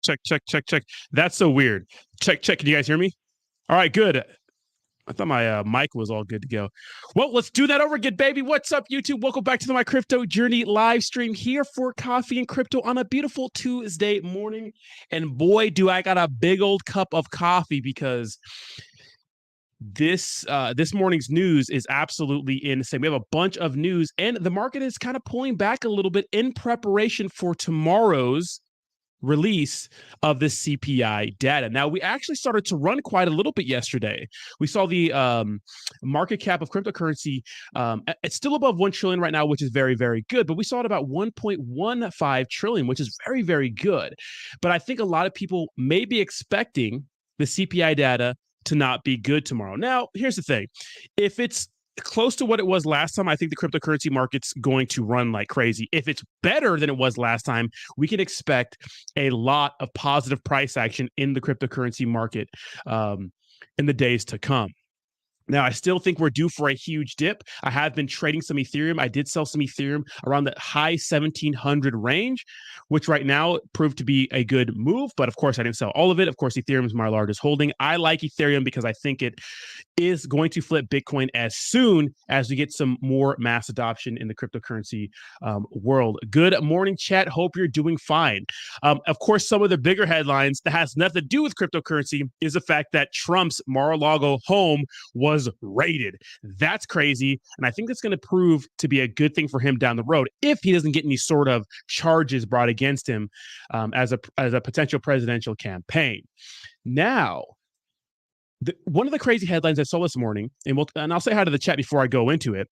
check, check, check, check. That's so weird. Check, check. Can you guys hear me? All right, good. I thought my mic was all good to go. Well, let's do that over again, baby. What's up, YouTube? Welcome back to the My Crypto Journey live stream here for Coffee and Crypto on a beautiful Tuesday morning. And boy, do I got a big old cup of coffee because this morning's news is absolutely insane. We have a bunch of news, and the market is kind of pulling back a little bit in preparation for tomorrow's release of the CPI data. Now, we actually started to run quite a little bit yesterday. We saw the market cap of cryptocurrency. It's still above 1 trillion right now, which is very, very good. But we saw it about 1.15 trillion, which is very, very good. But I think a lot of people may be expecting the CPI data to not be good tomorrow. Now, here's the thing. If it's close to what it was last time, I think the cryptocurrency market's going to run like crazy. If it's better than it was last time, we can expect a lot of positive price action in the cryptocurrency market in the days to come. Now, I still think we're due for a huge dip. I have been trading some Ethereum. I did sell some Ethereum around the high 1700 range, which right now proved to be a good move. But of course, I didn't sell all of it. Of course, Ethereum is my largest holding. I like Ethereum because I think it is going to flip Bitcoin as soon as we get some more mass adoption in the cryptocurrency world. Good morning, chat. Hope you're doing fine. Of course, some of the bigger headlines that has nothing to do with cryptocurrency is the fact that Trump's Mar-a-Lago home was raided. That's crazy. And I think that's going to prove to be a good thing for him down the road if he doesn't get any sort of charges brought against him as a potential presidential campaign. Now, one of the crazy headlines I saw this morning, and I'll say hi to the chat before I go into it.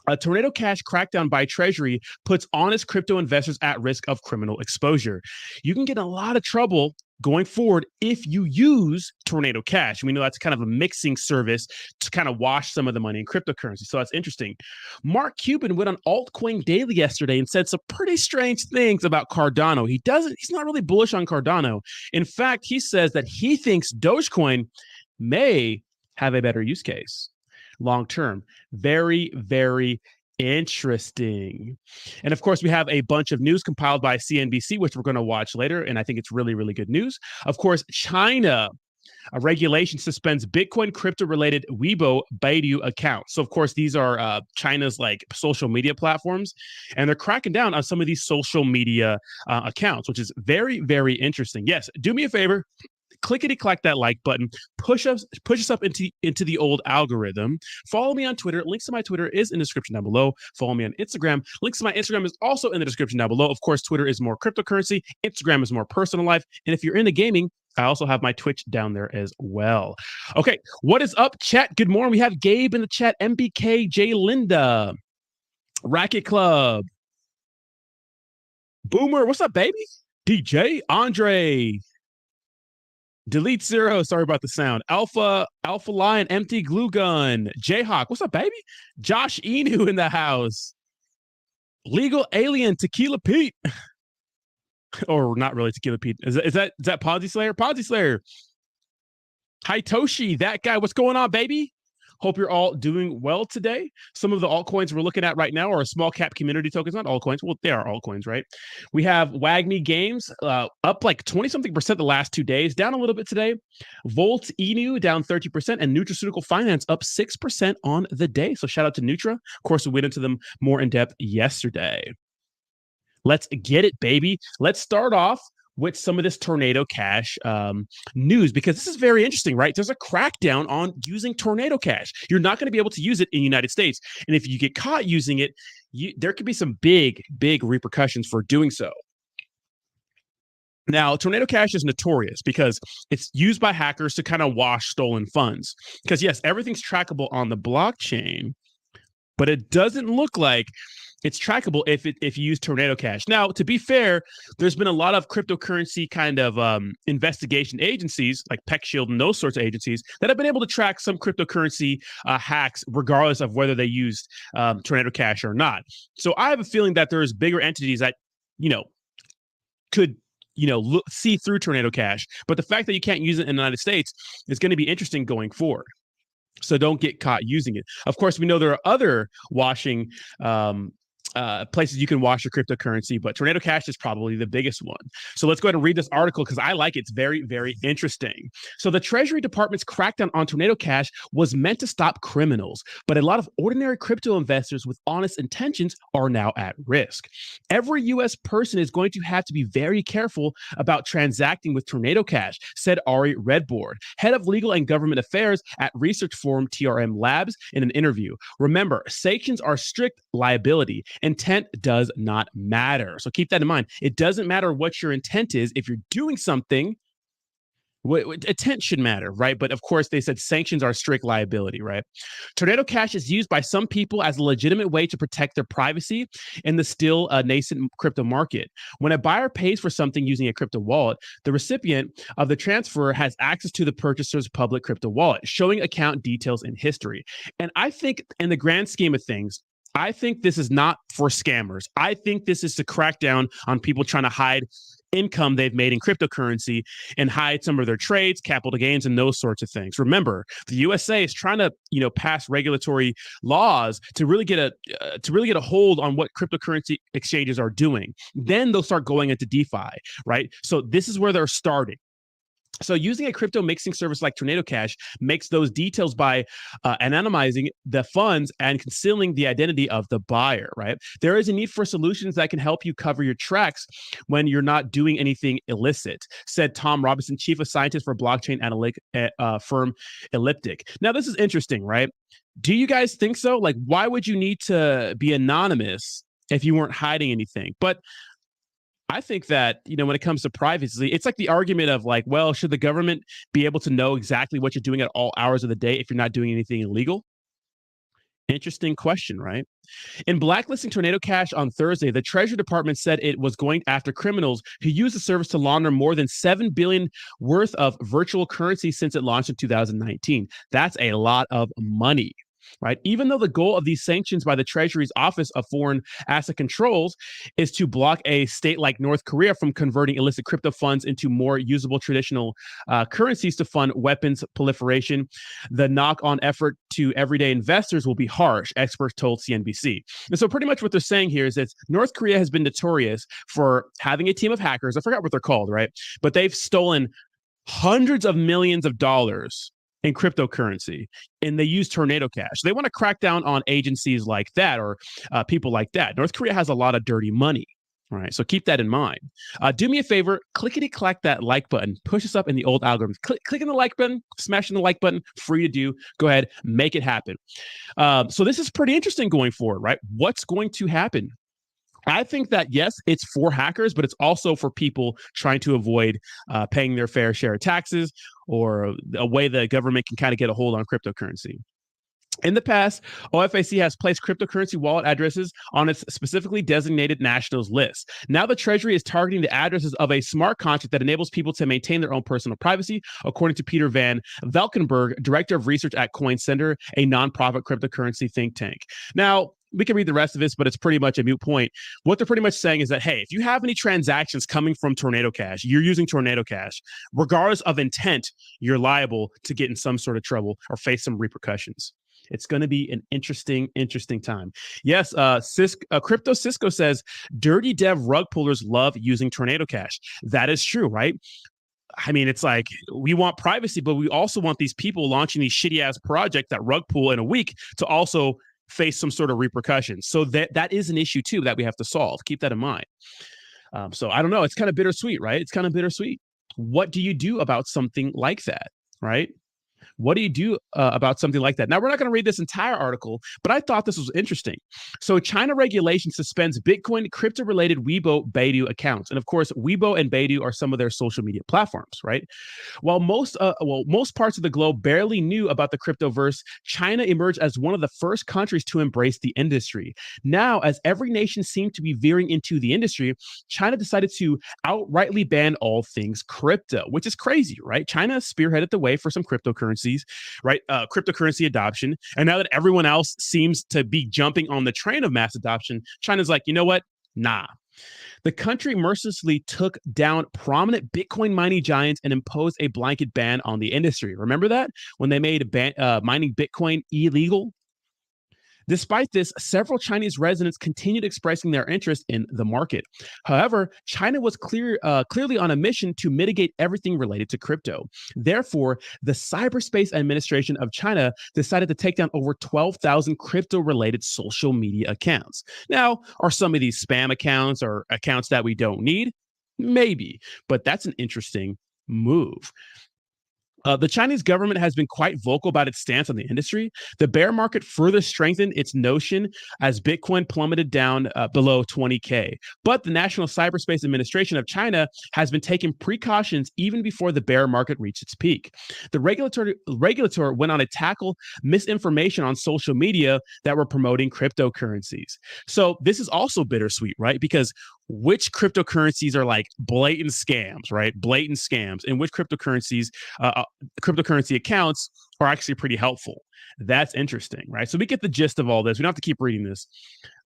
A Tornado Cash crackdown by Treasury puts honest crypto investors at risk of criminal exposure. You can get in a lot of trouble going forward if you use Tornado Cash. We know that's kind of a mixing service to kind of wash some of the money in cryptocurrency. So that's interesting. Mark Cuban went on Altcoin Daily yesterday and said some pretty strange things about Cardano. He's not really bullish on Cardano. In fact, he says that he thinks Dogecoin may have a better use case long term. Very, very interesting. And of course, we have a bunch of news compiled by CNBC, which we're going to watch later. And I think it's really, really good news. Of course, China, a regulation suspends Bitcoin crypto-related Weibo Baidu accounts. So, of course, these are China's like social media platforms, and they're cracking down on some of these social media accounts, which is very, very interesting. Yes, do me a favor. Clickety-clack that like button, push us up into the old algorithm. Follow me on Twitter. Links to my Twitter is in the description down below. Follow me on Instagram. Links to my Instagram is also in the description down below. Of course, Twitter is more cryptocurrency. Instagram is more personal life. And if you're into gaming, I also have my Twitch down there as well. Okay, what is up, chat? Good morning. We have Gabe in the chat, MBK, J Linda, Racket Club, Boomer. What's up, baby? DJ, Andre, Delete Zero, sorry about the sound. Alpha Lion, Empty Glue Gun. Jayhawk, what's up, baby? Josh Inu in the house. Legal Alien, Tequila Pete. Or not really Tequila Pete. Is that Ponzi Slayer? Ponzi Slayer. Hitoshi, that guy. What's going on, baby? Hope you're all doing well today. Some of the altcoins we're looking at right now are small cap community tokens, not altcoins. Well, they are altcoins, right? We have Wagme Games up like 20-something% the last 2 days, down a little bit today. Volt Inu down 30%, and Nutraceutical Finance up 6% on the day. So shout out to Nutra. Of course, we went into them more in depth yesterday. Let's get it, baby. Let's start off with some of this Tornado Cash news, because this is very interesting, right? There's a crackdown on using Tornado Cash. You're not going to be able to use it in the United States. And if you get caught using it, there could be some big, big repercussions for doing so. Now, Tornado Cash is notorious because it's used by hackers to kind of wash stolen funds. Because yes, everything's trackable on the blockchain, but it doesn't look like it's trackable if you use Tornado Cash. Now, to be fair, there's been a lot of cryptocurrency kind of investigation agencies like PeckShield and those sorts of agencies that have been able to track some cryptocurrency hacks regardless of whether they used Tornado Cash or not. So I have a feeling that there's bigger entities that, could see through Tornado Cash. But the fact that you can't use it in the United States is going to be interesting going forward. So don't get caught using it. Of course, we know there are other washing places you can wash your cryptocurrency, but Tornado Cash is probably the biggest one. So let's go ahead and read this article because I like it. It's very, very interesting. So the Treasury Department's crackdown on Tornado Cash was meant to stop criminals, but a lot of ordinary crypto investors with honest intentions are now at risk. Every U.S. person is going to have to be very careful about transacting with Tornado Cash, said Ari Redboard, head of legal and government affairs at research firm TRM Labs, in an interview. Remember, sanctions are strict liability. Intent does not matter. So keep that in mind. It doesn't matter what your intent is. If you're doing something, intent should matter, right? But of course, they said sanctions are strict liability, right? Tornado Cash is used by some people as a legitimate way to protect their privacy in the still nascent crypto market. When a buyer pays for something using a crypto wallet, the recipient of the transfer has access to the purchaser's public crypto wallet, showing account details and history. And I think in the grand scheme of things, I think this is not for scammers. I think this is to crack down on people trying to hide income they've made in cryptocurrency and hide some of their trades, capital gains, and those sorts of things. Remember, the USA is trying to, pass regulatory laws to really get a hold on what cryptocurrency exchanges are doing. Then they'll start going into DeFi, right? So this is where they're starting. So using a crypto mixing service like Tornado Cash makes those details by anonymizing the funds and concealing the identity of the buyer, right? There is a need for solutions that can help you cover your tracks when you're not doing anything illicit, said Tom Robinson, chief of scientist for blockchain analytic firm Elliptic. Now, this is interesting, right? Do you guys think so? Like, why would you need to be anonymous if you weren't hiding anything? But I think that, when it comes to privacy, it's like the argument of like, well, should the government be able to know exactly what you're doing at all hours of the day if you're not doing anything illegal? Interesting question, right? In blacklisting Tornado Cash on Thursday, the Treasury Department said it was going after criminals who used the service to launder more than $7 billion worth of virtual currency since it launched in 2019. That's a lot of money. Right. Even though the goal of these sanctions by the Treasury's Office of Foreign Asset Controls is to block a state like North Korea from converting illicit crypto funds into more usable traditional currencies to fund weapons proliferation, the knock-on effort to everyday investors will be harsh, experts told CNBC. And so pretty much what they're saying here is that North Korea has been notorious for having a team of hackers. I forgot what they're called, right? But they've stolen hundreds of millions of dollars in cryptocurrency, and they use Tornado Cash. They want to crack down on agencies like that or people like that. North Korea has a lot of dirty money, right? So keep that in mind. Do me a favor, clickety-clack that like button, push us up in the old algorithm. Clicking the like button, smashing the like button, free to do. Go ahead, make it happen. So this is pretty interesting going forward, right? What's going to happen? I think that, yes, it's for hackers, but it's also for people trying to avoid paying their fair share of taxes or a way the government can kind of get a hold on cryptocurrency. In the past, OFAC has placed cryptocurrency wallet addresses on its specifically designated nationals list. Now the Treasury is targeting the addresses of a smart contract that enables people to maintain their own personal privacy, according to Peter Van Valkenburg, director of research at Coin Center, a nonprofit cryptocurrency think tank. Now, we can read the rest of this, but it's pretty much a moot point. What they're pretty much saying is that, hey, if you have any transactions coming from Tornado Cash, you're using Tornado Cash, regardless of intent, you're liable to get in some sort of trouble or face some repercussions. It's going to be an interesting time. Yes, Crypto Cisco says dirty dev rug pullers love using Tornado Cash. That is true, right? I mean, it's like we want privacy, but we also want these people launching these shitty ass projects that rug pull in a week to also face some sort of repercussions. So that is an issue too that we have to solve. Keep that in mind. So I don't know. It's kind of bittersweet, right? It's kind of bittersweet. What do you do about something like that, right? What do you do about something like that? Now, we're not going to read this entire article, but I thought this was interesting. So China regulation suspends Bitcoin crypto-related Weibo Baidu accounts. And of course, Weibo and Baidu are some of their social media platforms, right? While most parts of the globe barely knew about the cryptoverse, China emerged as one of the first countries to embrace the industry. Now, as every nation seemed to be veering into the industry, China decided to outrightly ban all things crypto, which is crazy, right? China spearheaded the way for some cryptocurrencies, right? Cryptocurrency adoption. And now that everyone else seems to be jumping on the train of mass adoption, China's like, you know what? Nah. The country mercilessly took down prominent Bitcoin mining giants and imposed a blanket ban on the industry. Remember that? When they made mining Bitcoin illegal? Despite this, several Chinese residents continued expressing their interest in the market. However, China was clearly on a mission to mitigate everything related to crypto. Therefore, the Cyberspace Administration of China decided to take down over 12,000 crypto-related social media accounts. Now, are some of these spam accounts or accounts that we don't need? Maybe, but that's an interesting move. The Chinese government has been quite vocal about its stance on the industry. The bear market further strengthened its notion as Bitcoin plummeted down below 20K. But the National Cyberspace Administration of China has been taking precautions even before the bear market reached its peak. The regulator went on to tackle misinformation on social media that were promoting cryptocurrencies. So this is also bittersweet, right? Because which cryptocurrencies are like blatant scams, right? Blatant scams, and which cryptocurrency accounts are actually pretty helpful. That's interesting, right? So we get the gist of all this. We don't have to keep reading this,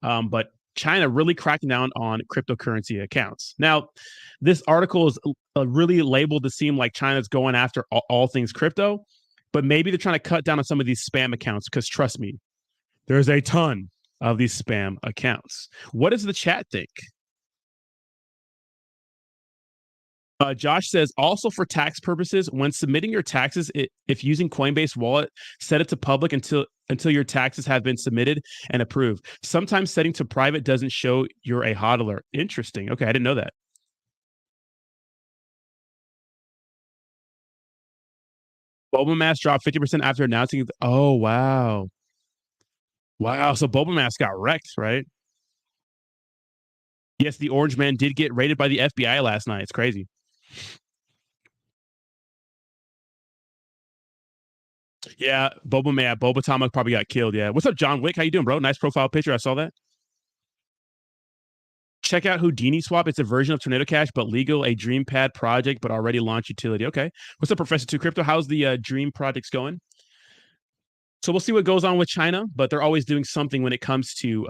but China really cracking down on cryptocurrency accounts. Now, this article is really labeled to seem like China's going after all things crypto, but maybe they're trying to cut down on some of these spam accounts because trust me, there's a ton of these spam accounts. What does the chat think? Josh says, also for tax purposes, when submitting your taxes, if using Coinbase Wallet, set it to public until your taxes have been submitted and approved. Sometimes setting to private doesn't show you're a hodler. Interesting. Okay, I didn't know that. Boba Mass dropped 50% after announcing. Oh, wow. Wow. So Boba Mass got wrecked, right? Yes, the Orange Man did get raided by the FBI last night. It's crazy. Yeah, Boba Tama probably got killed. Yeah. What's up, John Wick? How you doing, bro? Nice profile picture. I saw that. Check out Houdini Swap. It's a version of Tornado Cash, but legal, a Dreampad project, but already launched utility. Okay. What's up, Professor 2 Crypto? How's the Dream projects going? So we'll see what goes on with China, but they're always doing something when it comes to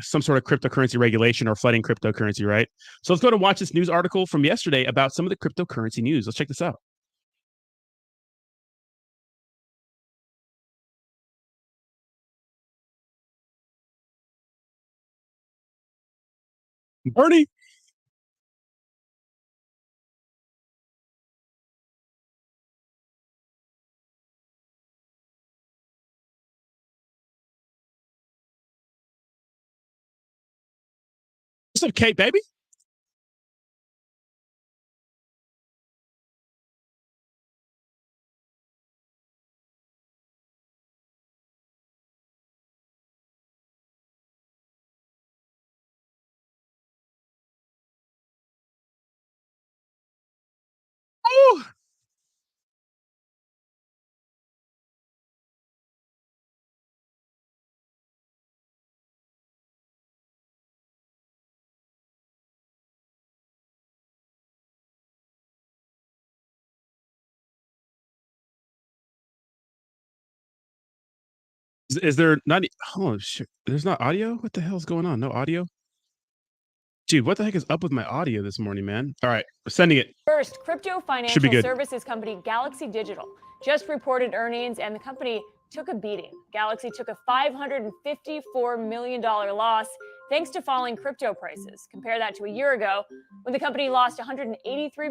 some sort of cryptocurrency regulation or flooding cryptocurrency, right? So let's go to watch this news article from yesterday about some of the cryptocurrency news. Let's check this out. Bernie. What's up, Kate, baby? Ooh. Is there not? Oh shit! There's not audio. What the hell's going on? No audio, dude. What the heck is up with my audio this morning, man? All right, we're sending it. First, crypto financial services company Galaxy Digital just reported earnings, and the company took a beating. Galaxy took a $554 million loss thanks to falling crypto prices. Compare that to a year ago when the company lost $183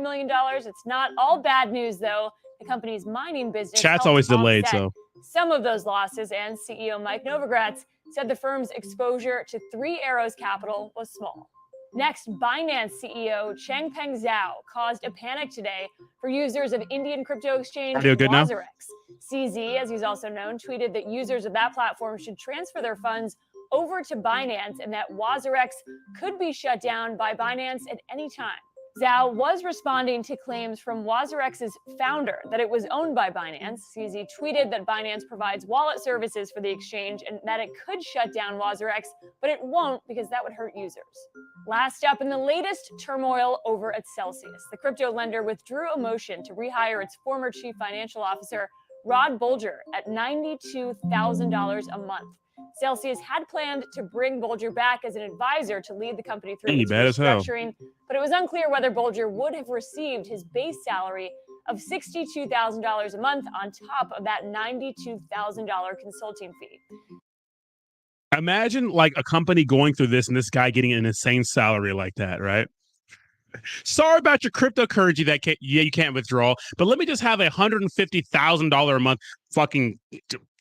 million. It's not all bad news, though. The company's mining business Chat's always delayed, so some of those losses, and CEO Mike Novogratz said the firm's exposure to Three Arrows Capital was small. Next, Binance CEO Changpeng Zhao caused a panic today for users of Indian crypto exchange WazirX. CZ, as he's also known, tweeted that users of that platform should transfer their funds over to Binance and that WazirX could be shut down by Binance at any time. Zhao was responding to claims from WazirX's founder that it was owned by Binance. CZ tweeted that Binance provides wallet services for the exchange and that it could shut down WazirX, but it won't because that would hurt users. Last up, in the latest turmoil over at Celsius, the crypto lender withdrew a motion to rehire its former chief financial officer, Rod Bolger, at $92,000 a month. Celsius had planned to bring Bolger back as an advisor to lead the company through its restructuring, but it was unclear whether Bolger would have received his base salary of $62,000 a month on top of that $92,000 consulting fee. Imagine like a company going through this and this guy getting an insane salary like that, right? Sorry about your cryptocurrency that you can't withdraw, but let me just have $150,000 a month fucking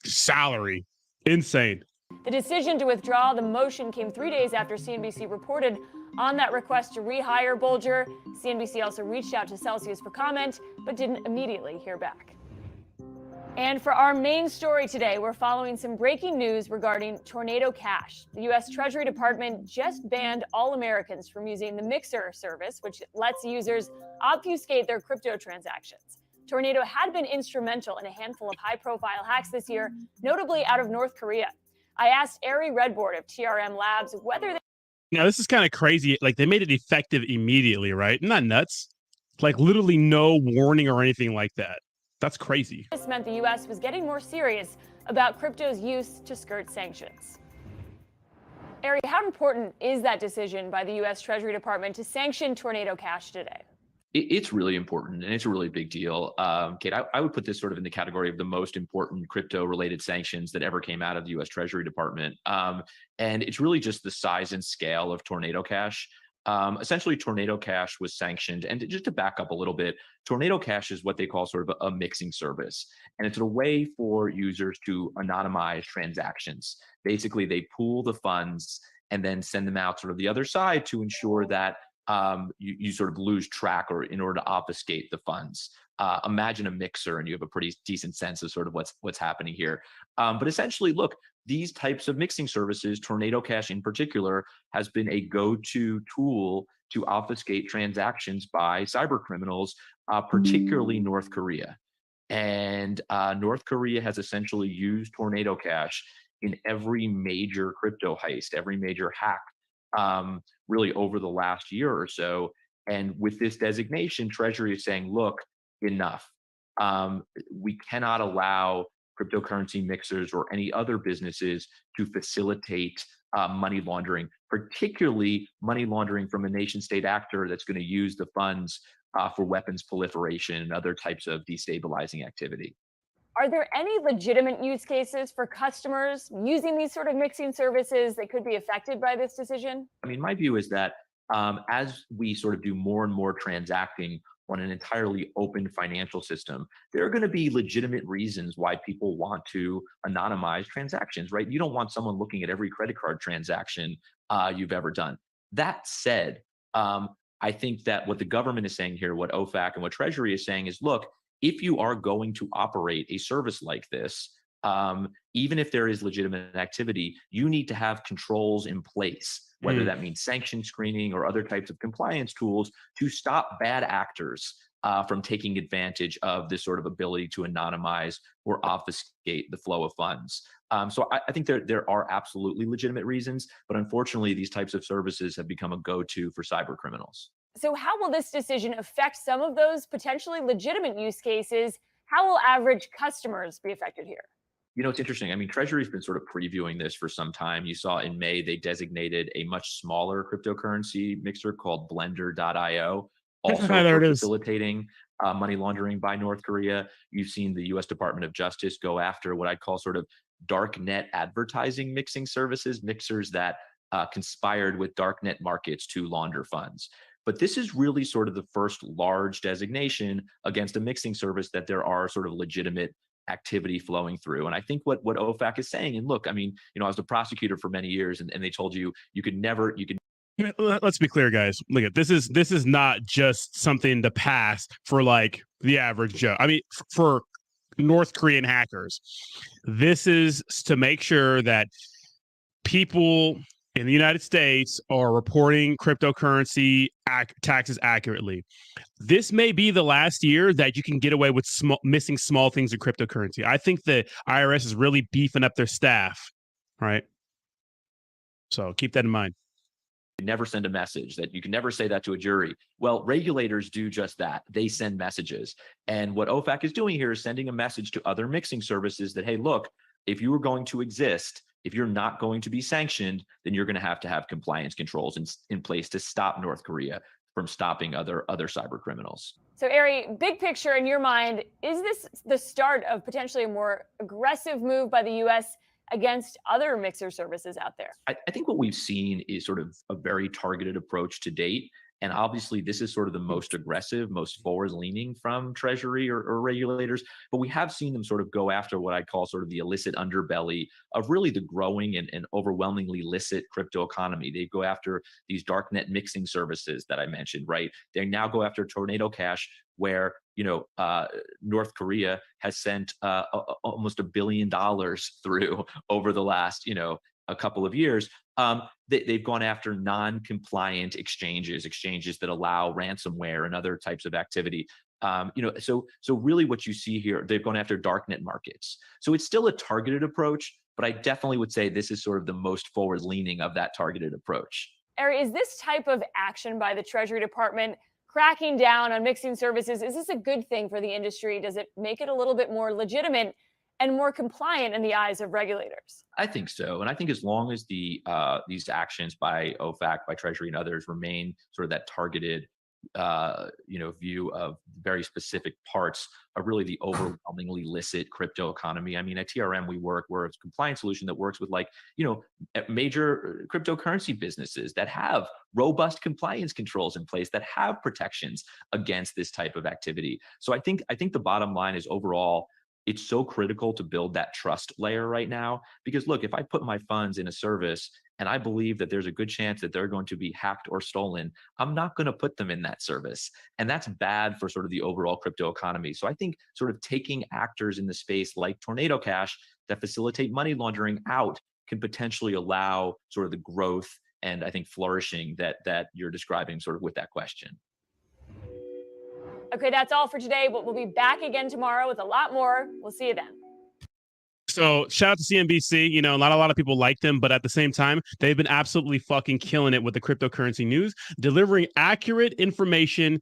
salary. Insane. The decision to withdraw the motion came 3 days after CNBC reported on that request to rehire Bulger. CNBC also reached out to Celsius for comment, but didn't immediately hear back. And for our main story today, we're following some breaking news regarding Tornado Cash. The U.S. Treasury Department just banned all Americans from using the Mixer service, which lets users obfuscate their crypto transactions. Tornado had been instrumental in a handful of high-profile hacks this year, notably out of North Korea. I asked Ari Redboard of TRM Labs whether they... Now, this is kind of crazy. Like, they made it effective immediately, right? Isn't that nuts? Like, literally no warning or anything like that. That's crazy. This meant the U.S. was getting more serious about crypto's use to skirt sanctions. Ari, how important is that decision by the U.S. Treasury Department to sanction Tornado Cash today? It's really important, and it's a really big deal. Kate, I would put this sort of in the category of the most important crypto-related sanctions that ever came out of the U.S. Treasury Department. And it's really just the size and scale of Tornado Cash. Essentially, Tornado Cash was sanctioned. And just to back up a little bit, Tornado Cash is what they call sort of a mixing service. And it's a way for users to anonymize transactions. Basically, they pool the funds and then send them out sort of the other side to ensure that you sort of lose track or in order to obfuscate the funds. Imagine a mixer and you have a pretty decent sense of sort of what's happening here. But essentially, look, these types of mixing services, Tornado Cash in particular, has been a go-to tool to obfuscate transactions by cyber criminals, particularly North Korea. And North Korea has essentially used Tornado Cash in every major crypto heist, every major hack, really over the last year or so. And with this designation, Treasury is saying, look, enough. We cannot allow cryptocurrency mixers or any other businesses to facilitate money laundering, particularly money laundering from a nation state actor that's going to use the funds for weapons proliferation and other types of destabilizing activity. Are there any legitimate use cases for customers using these sort of mixing services that could be affected by this decision? I mean, my view is that as we sort of do more and more transacting on an entirely open financial system, there are going to be legitimate reasons why people want to anonymize transactions, right? You don't want someone looking at every credit card transaction you've ever done. That said, I think that what the government is saying here, what OFAC and what Treasury is saying is, look, if you are going to operate a service like this, even if there is legitimate activity, you need to have controls in place, whether that means sanction screening or other types of compliance tools to stop bad actors from taking advantage of this sort of ability to anonymize or obfuscate the flow of funds. So I think there are absolutely legitimate reasons, but unfortunately, these types of services have become a go-to for cyber criminals. So how will this decision affect some of those potentially legitimate use cases? How will average customers be affected here? You know, it's interesting. I mean, Treasury's been sort of previewing this for some time. You saw in May, they designated a much smaller cryptocurrency mixer called Blender.io, also for facilitating money laundering by North Korea. You've seen the U.S. Department of Justice go after what I'd call sort of darknet advertising mixing services, mixers that conspired with darknet markets to launder funds. But this is really sort of the first large designation against a mixing service that there are sort of legitimate activity flowing through. And I think what OFAC is saying, and look, I mean, you know, I was a prosecutor for many years, and they told you could never. Let's be clear, guys. Look at this is not just something to pass for like the average Joe. I mean, for North Korean hackers, this is to make sure that people in the United States are reporting cryptocurrency taxes accurately. This may be the last year that you can get away with missing small things in cryptocurrency. I think the IRS is really beefing up their staff, right? So keep that in mind. You never send a message, that you can never say that to a jury. Well, regulators do just that. They send messages. And what OFAC is doing here is sending a message to other mixing services that, hey, look, if you are going to exist, if you're not going to be sanctioned, then you're going to have compliance controls in place to stop North Korea from stopping other cyber criminals. So, Ari, big picture in your mind, is this the start of potentially a more aggressive move by the U.S. against other mixer services out there? I think what we've seen is sort of a very targeted approach to date. And obviously, this is sort of the most aggressive, most forward leaning from Treasury or regulators. But we have seen them sort of go after what I call sort of the illicit underbelly of really the growing and overwhelmingly licit crypto economy. They go after these darknet mixing services that I mentioned, right? They now go after Tornado Cash, where North Korea has sent almost $1 billion through over the last a couple of years. They've gone after non-compliant exchanges that allow ransomware and other types of activity. So really what you see here, they've gone after darknet markets. So it's still a targeted approach, but I definitely would say this is sort of the most forward-leaning of that targeted approach. Ari, is this type of action by the Treasury Department cracking down on mixing services, is this a good thing for the industry? Does it make it a little bit more legitimate and more compliant in the eyes of regulators? I think so. And I think as long as these actions by OFAC, by Treasury and others remain sort of that targeted view of very specific parts of really the overwhelmingly licit crypto economy. I mean, at TRM, we're a compliance solution that works with major cryptocurrency businesses that have robust compliance controls in place, that have protections against this type of activity. So I think the bottom line is overall, it's so critical to build that trust layer right now, because look, if I put my funds in a service and I believe that there's a good chance that they're going to be hacked or stolen, I'm not going to put them in that service. And that's bad for sort of the overall crypto economy. So I think sort of taking actors in the space like Tornado Cash that facilitate money laundering out can potentially allow sort of the growth and I think flourishing that you're describing sort of with that question. Okay, that's all for today, but we'll be back again tomorrow with a lot more. We'll see you then. So shout out to CNBC. Not a lot of people like them, but at the same time, they've been absolutely fucking killing it with the cryptocurrency news, delivering accurate information,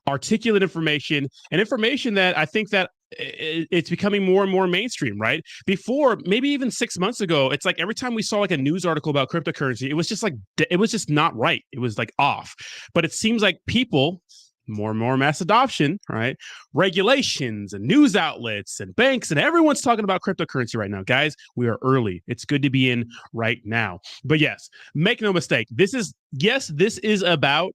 articulate information, and information that I think that it's becoming more and more mainstream, right? Before, maybe even 6 months ago, it's like every time we saw like a news article about cryptocurrency, it was just not right. It was like off. But it seems like people, more and more mass adoption, right? Regulations and news outlets and banks and everyone's talking about cryptocurrency right now. Guys, we are early. It's good to be in right now. But yes, make no mistake. This is about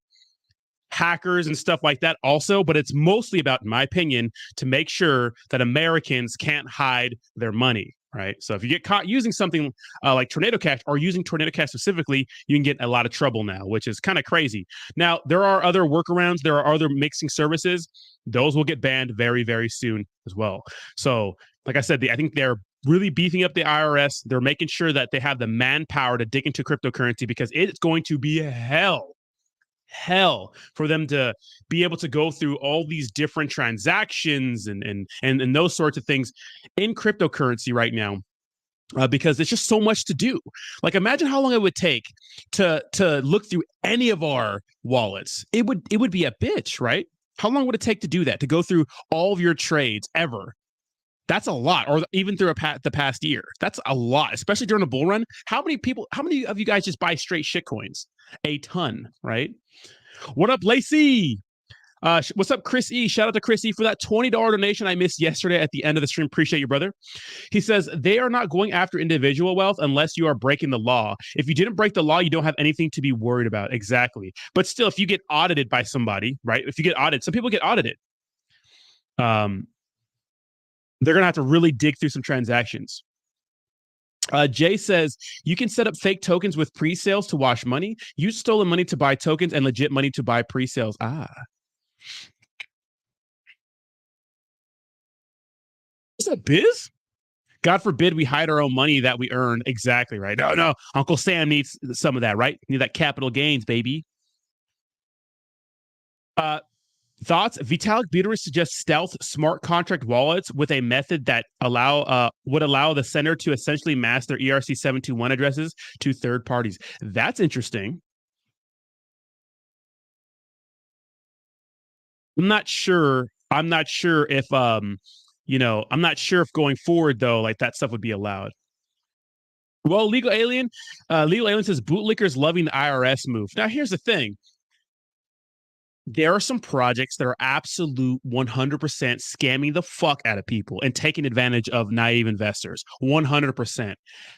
hackers and stuff like that also, but it's mostly about, in my opinion, to make sure that Americans can't hide their money. Right. So if you get caught using something like Tornado Cash or using Tornado Cash specifically, you can get a lot of trouble now, which is kind of crazy. Now, there are other workarounds. There are other mixing services. Those will get banned very, very soon as well. So like I said, I think they're really beefing up the IRS. They're making sure that they have the manpower to dig into cryptocurrency because it's going to be hell for them to be able to go through all these different transactions and those sorts of things in cryptocurrency right now, because there's just so much to do. Like, imagine how long it would take to look through any of our wallets. It would be a bitch, right? How long would it take to do that, to go through all of your trades ever? That's a lot. Or even through the past year, that's a lot, especially during a bull run. How many of you guys just buy straight shit coins? A ton, right? What up, Lacey? What's up, Chris E? Shout out to Chris E for that $20 donation I missed yesterday at the end of the stream. Appreciate you, brother. He says, they are not going after individual wealth unless you are breaking the law. If you didn't break the law, you don't have anything to be worried about. Exactly. But still, if you get audited by somebody, right? If you get audited, some people get audited. They're going to have to really dig through some transactions. Jay says, you can set up fake tokens with pre-sales to wash money. Use stolen money to buy tokens and legit money to buy pre-sales. Is that biz? God forbid we hide our own money that we earned. Exactly, right? No. Uncle Sam needs some of that, right? Need that capital gains, baby. Thoughts? Vitalik Buterin suggests stealth smart contract wallets with a method that would allow the sender to essentially mask their ERC-721 addresses to third parties. That's interesting. I'm not sure if I'm not sure if going forward though, like that stuff would be allowed. Well, Legal Alien says bootlickers loving the IRS move. Now here's the thing. there are some projects that are absolute 100% scamming the fuck out of people and taking advantage of naive investors. 100%.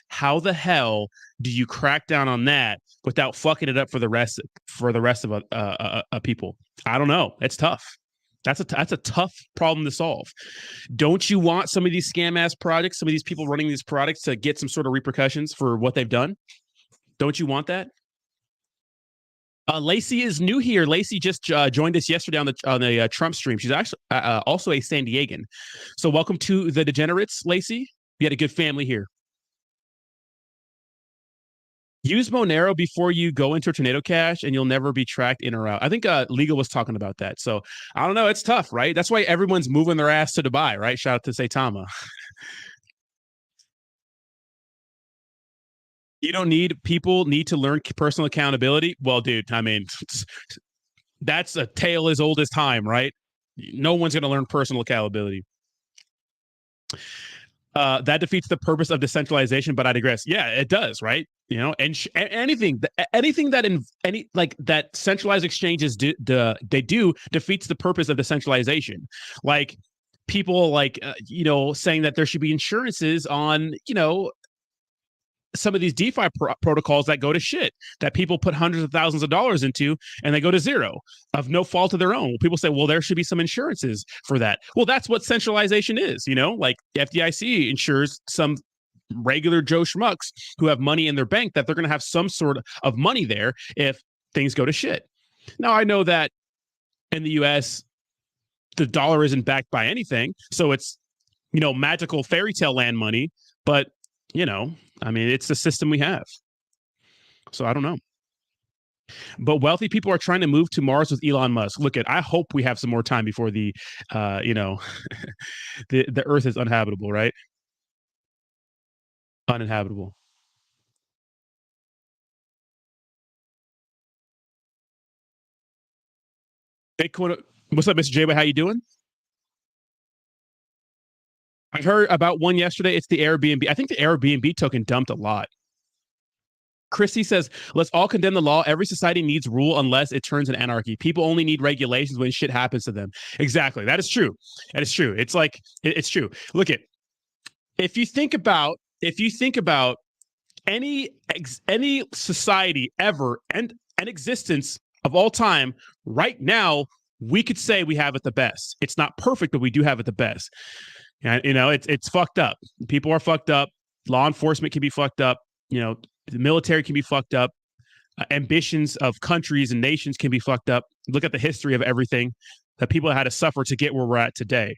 How the hell do you crack down on that without fucking it up for the rest of people? I don't know. It's tough. That's a tough problem to solve. Don't you want some of these scam ass projects, some of these people running these products to get some sort of repercussions for what they've done? Don't you want that? Lacey is new here. Lacey just joined us yesterday on the Trump stream. She's actually also a San Diegan. So welcome to the Degenerates, Lacey. You had a good family here. Use Monero before you go into a Tornado Cash, and you'll never be tracked in or out. I think Legal was talking about that. So I don't know. It's tough, right? That's why everyone's moving their ass to Dubai, right? Shout out to Saitama. You don't need people need to learn personal accountability. Well, dude, I mean, that's a tale as old as time, right? No one's going to learn personal accountability. That defeats the purpose of decentralization, but I digress. Yeah, it does, right? You know, and anything that centralized exchanges do defeats the purpose of decentralization. Like people saying that there should be insurances on, some of these DeFi protocols that go to shit, that people put hundreds of thousands of dollars into and they go to zero of no fault of their own. People say, well, there should be some insurances for that. Well, that's what centralization is, like FDIC insures some regular Joe schmucks who have money in their bank that they're going to have some sort of money there if things go to shit. Now, I know that in the US, the dollar isn't backed by anything. So it's, magical fairy tale land money, but I mean, it's the system we have. So I don't know. But wealthy people are trying to move to Mars with Elon Musk. I hope we have some more time before the Earth is uninhabitable, right? Uninhabitable. Bitcoin. What's up, Mr. J? How you doing? I heard about one yesterday. It's the Airbnb. I think the Airbnb token dumped a lot. Christy says, let's all condemn the law. Every society needs rule unless it turns into anarchy. People only need regulations when shit happens to them. Exactly. That is true. That is true. It's like, it's true. Look at, if you think about any society ever and an existence of all time, right now, we could say we have it the best. It's not perfect, but we do have it the best. And, it's fucked up. People are fucked up. Law enforcement can be fucked up. The military can be fucked up. Ambitions of countries and nations can be fucked up. Look at the history of everything that people had to suffer to get where we're at today.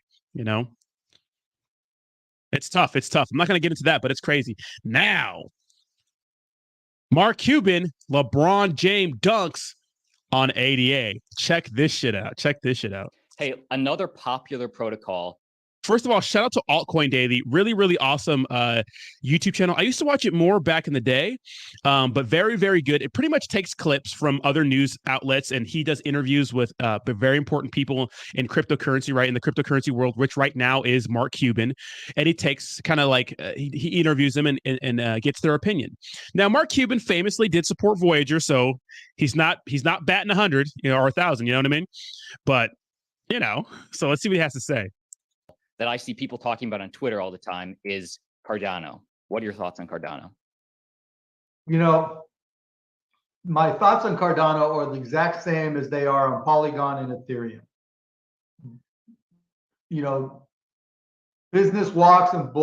It's tough. It's tough. I'm not going to get into that, but it's crazy. Now, Mark Cuban, LeBron James dunks on ADA. Check this shit out. Hey, another popular protocol. First of all, shout out to Altcoin Daily. Really, really awesome YouTube channel. I used to watch it more back in the day, but very, very good. It pretty much takes clips from other news outlets, and he does interviews with very important people in cryptocurrency, right? In the cryptocurrency world, which right now is Mark Cuban. And he takes kind of like, he interviews them and gets their opinion. Now, Mark Cuban famously did support Voyager, so he's not batting 100, or 1,000, you know what I mean? But, so let's see what he has to say. That I see people talking about on Twitter all the time is Cardano. What are your thoughts on Cardano? My thoughts on Cardano are the exact same as they are on Polygon and Ethereum. Business walks and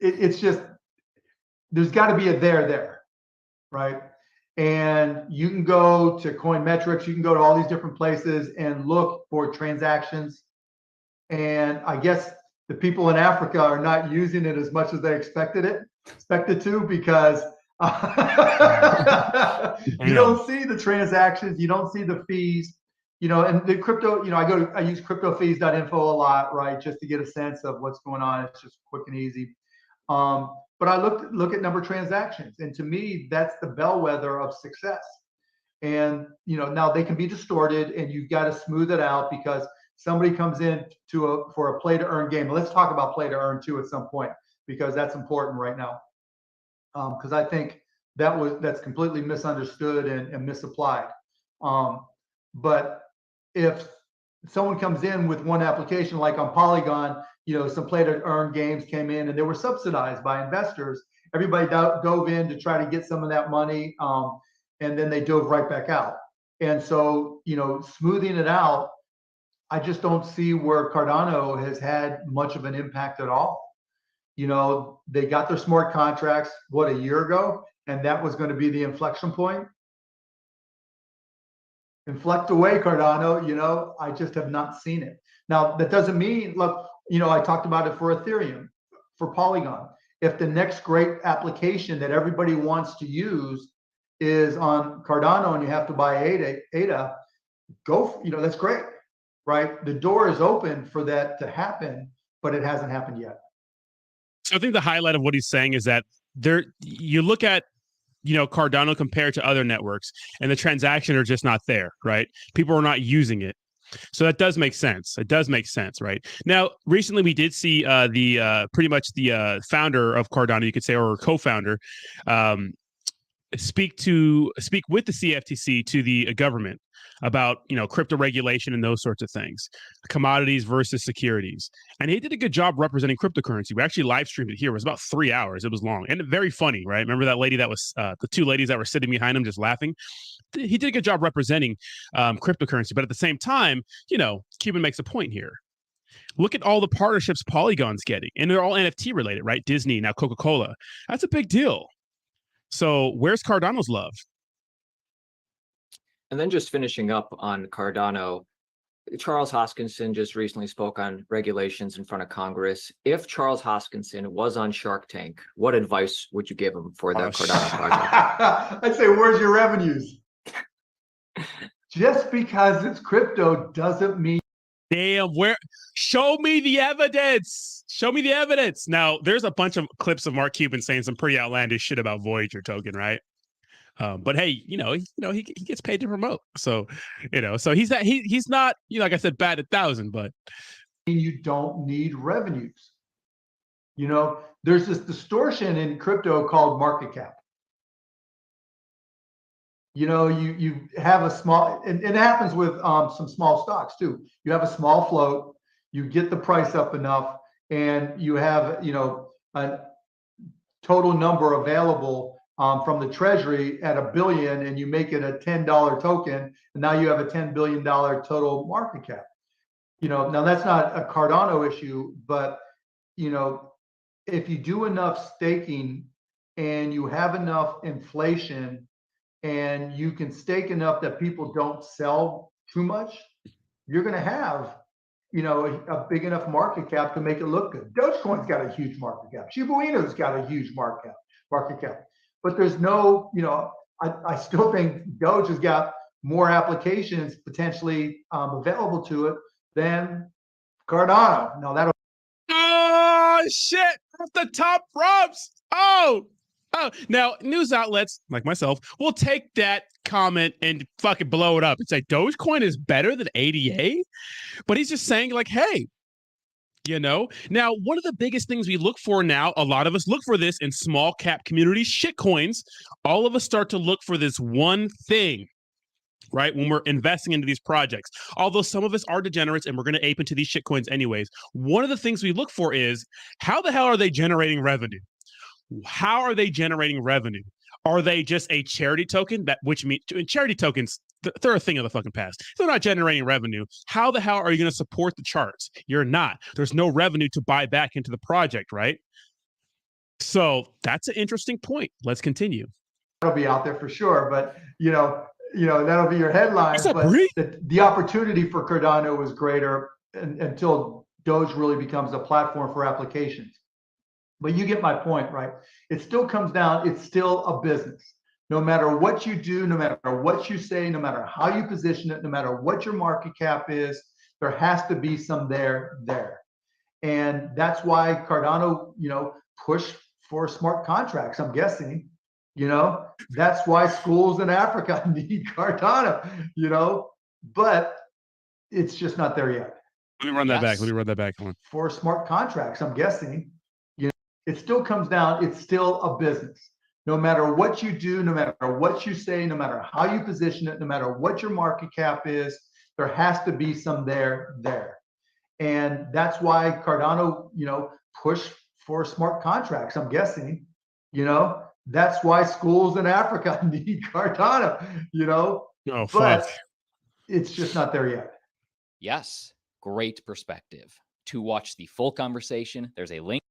it's just, there's got to be a there, right? And you can go to Coinmetrics, you can go to all these different places and look for transactions. And I guess the people in Africa are not using it as much as they expected to, because you don't see the transactions, you don't see the fees, and the crypto, I use cryptofees.info a lot, right? Just to get a sense of what's going on. It's just quick and easy. But I look at number of transactions, and to me, that's the bellwether of success. And, now they can be distorted, and you've got to smooth it out because somebody comes in for a play to earn game. Let's talk about play to earn too at some point, because that's important right now. Because I think that's completely misunderstood and misapplied. But if someone comes in with one application, like on Polygon, some play to earn games came in and they were subsidized by investors. Everybody dove in to try to get some of that money, and then they dove right back out. And so, smoothing it out, I just don't see where Cardano has had much of an impact at all. They got their smart contracts, a year ago, and that was going to be the inflection point. Inflect away, Cardano. I just have not seen it. Now, that doesn't mean, look, I talked about it for Ethereum, for Polygon. If the next great application that everybody wants to use is on Cardano and you have to buy ADA, go, that's great, right? The door is open for that to happen, but it hasn't happened yet. So I think the highlight of what he's saying is that you look at, Cardano compared to other networks, and the transactions are just not there, right? People are not using it. So that does make sense. It does make sense, right? Now, recently we did see pretty much the founder of Cardano, you could say, or co-founder, speak with the CFTC to the government about crypto regulation and those sorts of things, commodities versus securities, and he did a good job representing cryptocurrency. We actually live streamed it here. It was about 3 hours. It was long and very funny, right? Remember that lady that was the two ladies that were sitting behind him just laughing? He did a good job representing cryptocurrency, but at the same time, Cuban makes a point here. Look at all the partnerships Polygon's getting, and they're all NFT related, right? Disney, now Coca-Cola. That's a big deal. So where's Cardano's love? And then just finishing up on Cardano, Charles Hoskinson just recently spoke on regulations in front of Congress. If Charles Hoskinson was on Shark Tank, what advice would you give him for the Cardano project? I'd say, where's your revenues? Just because it's crypto doesn't mean. Damn, show me the evidence. Show me the evidence. Now, there's a bunch of clips of Mark Cuban saying some pretty outlandish shit about Voyager token, right? But hey, he gets paid to promote. So, so he's not, like I said, bad at 1,000, but you don't need revenues. There's this distortion in crypto called market cap. You have a small, and it happens with some small stocks too. You have a small float, you get the price up enough, and you have, a total number available from the treasury at $1 billion, and you make it a $10 token, and now you have a $10 billion total market cap. Now that's not a Cardano issue, but if you do enough staking and you have enough inflation and you can stake enough that people don't sell too much, you're going to have a big enough market cap to make it look good. Dogecoin's got a huge market cap. Shiba Inu's got a huge market cap. But there's no, I still think Doge has got more applications potentially available to it than Cardano. Now that'll. Oh shit! Off the top props. Oh. Now news outlets like myself will take that comment and fucking blow it up and say Dogecoin is better than ADA, but he's just saying like, hey. Now, one of the biggest things we look for now, a lot of us look for this in small cap communities, shitcoins. All of us start to look for this one thing, right? When we're investing into these projects, although some of us are degenerates and we're going to ape into these shitcoins anyways. One of the things we look for is how the hell are they generating revenue? How are they generating revenue? Are they just a charity token? Which means charity tokens, they're a thing of the fucking past. They're not generating revenue. How the hell are you going to support the charts? You're not. There's no revenue to buy back into the project, right? So that's an interesting point. Let's continue. That'll be out there for sure, but that'll be your headline. But the opportunity for Cardano is greater until Doge really becomes a platform for applications. But you get my point, right? It still comes down, it's still a business. No matter what you do, no matter what you say, no matter how you position it, no matter what your market cap is, there has to be some there. And that's why Cardano, pushed for smart contracts, I'm guessing. That's why schools in Africa need Cardano, but it's just not there yet. Let me run that back. Come on. For smart contracts, I'm guessing. It still comes down, it's still a business. No matter what you do, no matter what you say, no matter how you position it, no matter what your market cap is, there has to be some there. And that's why Cardano, pushed for smart contracts, I'm guessing. That's why schools in Africa need Cardano, Oh, but fuck. it's just not there yet. Yes, great perspective. To watch the full conversation, there's a link.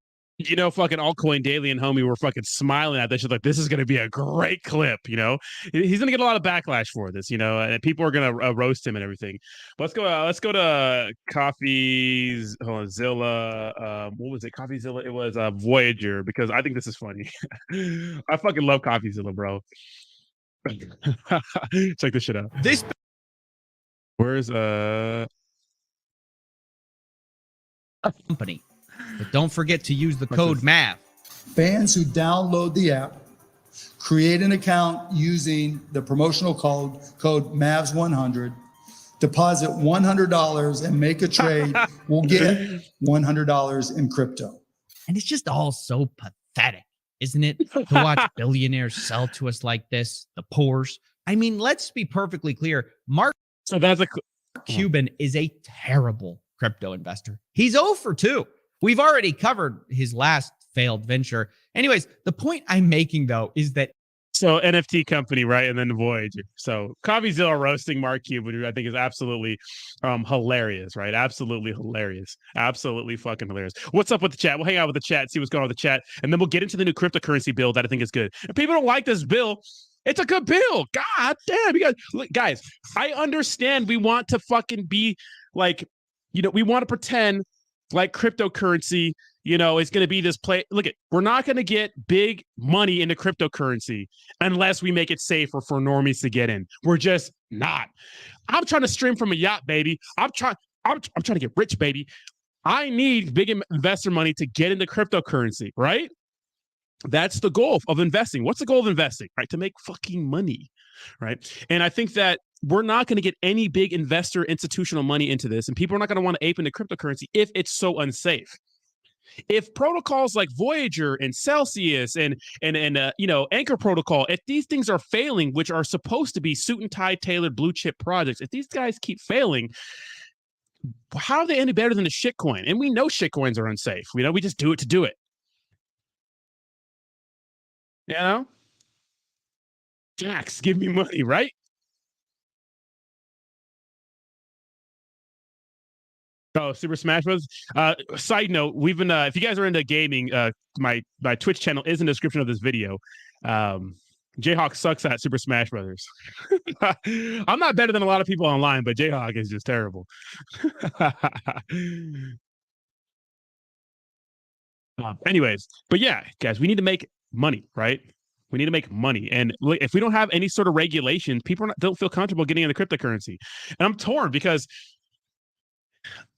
Fucking Altcoin Daily and homie were fucking smiling at this. She's like, this is going to be a great clip. He's going to get a lot of backlash for this, and people are going to roast him and everything. But let's go to Zilla. What was it? CoffeeZilla. It was Voyager, because I think this is funny. I fucking love CoffeeZilla, bro. Check this shit out. Where's company. But don't forget to use the code MAV. Fans who download the app, create an account using the promotional code MAVS100, deposit $100 and make a trade, will get $100 in crypto. And it's just all so pathetic, isn't it? To watch billionaires sell to us like this, the poors. I mean, let's be perfectly clear. Mark Cuban is a terrible crypto investor. He's 0 for 2. We've already covered his last failed venture. Anyways, the point I'm making, though, is that NFT company, right? And then Voyager. So CoffeeZilla roasting Mark Cuban, who I think is absolutely hilarious, right? Absolutely hilarious. Absolutely fucking hilarious. What's up with the chat? We'll hang out with the chat, see what's going on with the chat, and then we'll get into the new cryptocurrency bill that I think is good. If people don't like this bill, it's a good bill. God damn. Guys, I understand we want to fucking be like, we want to pretend like cryptocurrency, is going to be this play. Look, we're not going to get big money into cryptocurrency unless we make it safer for normies to get in. We're just not. I'm trying to stream from a yacht, baby. I'm trying to get rich, baby. I need big investor money to get into cryptocurrency, right? That's the goal of investing. What's the goal of investing? Right? To make fucking money, right? And I think that we're not going to get any big investor institutional money into this, and people are not going to want to ape into cryptocurrency if it's so unsafe. If protocols like Voyager and Celsius and Anchor Protocol, if these things are failing, which are supposed to be suit and tie tailored blue chip projects, if these guys keep failing, how are they any better than a shitcoin? And we know shitcoins are unsafe. We just do it to do it. Jax, give me money, right? Oh, Super Smash Bros. Side note, we've been if you guys are into gaming, my Twitch channel is in the description of this video. Jayhawk sucks at Super Smash Brothers. I'm not better than a lot of people online, but Jayhawk is just terrible. Anyways, but yeah, guys, we need to make money, right? We need to make money. And look, if we don't have any sort of regulations, people don't feel comfortable getting into cryptocurrency. And I'm torn because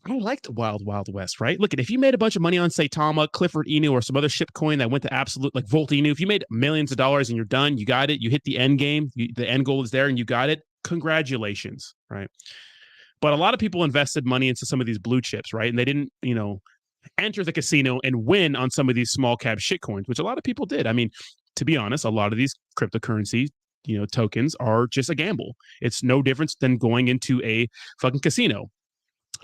I like the wild, wild west, right? Look, if you made a bunch of money on Saitama, Clifford Inu, or some other ship coin that went to absolute, like Volt Inu, if you made millions of dollars and you're done, you got it, you hit the end game, the end goal is there and you got it, congratulations, right? But a lot of people invested money into some of these blue chips, right? And they didn't, enter the casino and win on some of these small cap shit coins, which a lot of people did. I mean, to be honest, a lot of these cryptocurrency, tokens are just a gamble. It's no different than going into a fucking casino.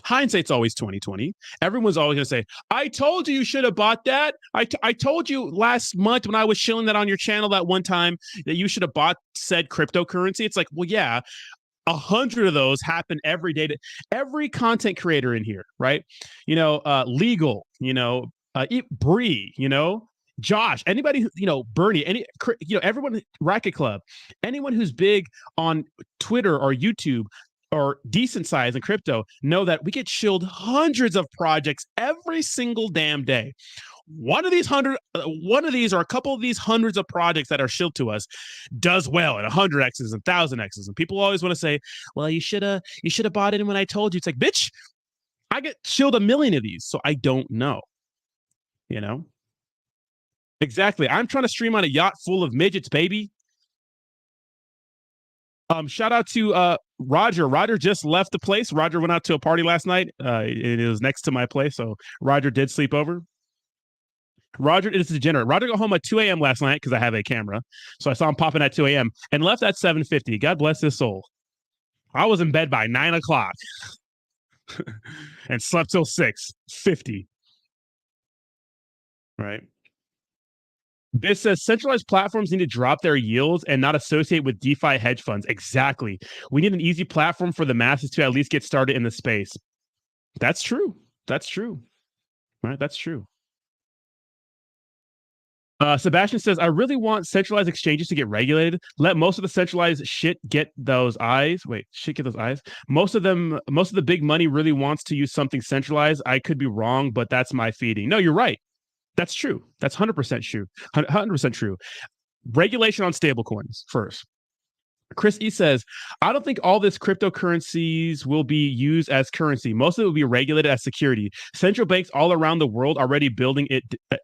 Hindsight's always 20/20. Everyone's always going to say, I told you should have bought that. I told you last month when I was shilling that on your channel that one time that you should have bought said cryptocurrency. It's like, well, yeah, 100 of those happen every day to every content creator in here, right? Legal, Bree, Josh, anybody, Bernie, everyone, Racket Club, anyone who's big on Twitter or YouTube or decent size in crypto know that we get shilled hundreds of projects every single damn day. One of these or a couple of these hundreds of projects that are shilled to us does well at 100x's and 1000x's. And people always want to say, well, you should have bought it when I told you. It's like, bitch, I get shilled a million of these. So I don't know, Exactly. I'm trying to stream on a yacht full of midgets, baby. Shout out to Roger. Roger just left the place. Roger went out to a party last night. It was next to my place, so Roger did sleep over. Roger is a degenerate. Roger got home at 2 a.m. last night because I have a camera. So I saw him popping at 2 a.m. and left at 7:50. God bless his soul. I was in bed by 9 o'clock and slept till 6:50. Right. This says centralized platforms need to drop their yields and not associate with DeFi hedge funds. Exactly. We need an easy platform for the masses to at least get started in the space. That's true. That's true. Right. That's true. Sebastian says, I really want centralized exchanges to get regulated. Let most of the centralized shit get those eyes. Wait, shit get those eyes. Most of the big money really wants to use something centralized. I could be wrong, but that's my feeding. No, you're right. That's true. That's 100% true. 100% true. Regulation on stablecoins first. Chris E says, I don't think all this cryptocurrencies will be used as currency. Most of it will be regulated as security. Central banks all around the world are already building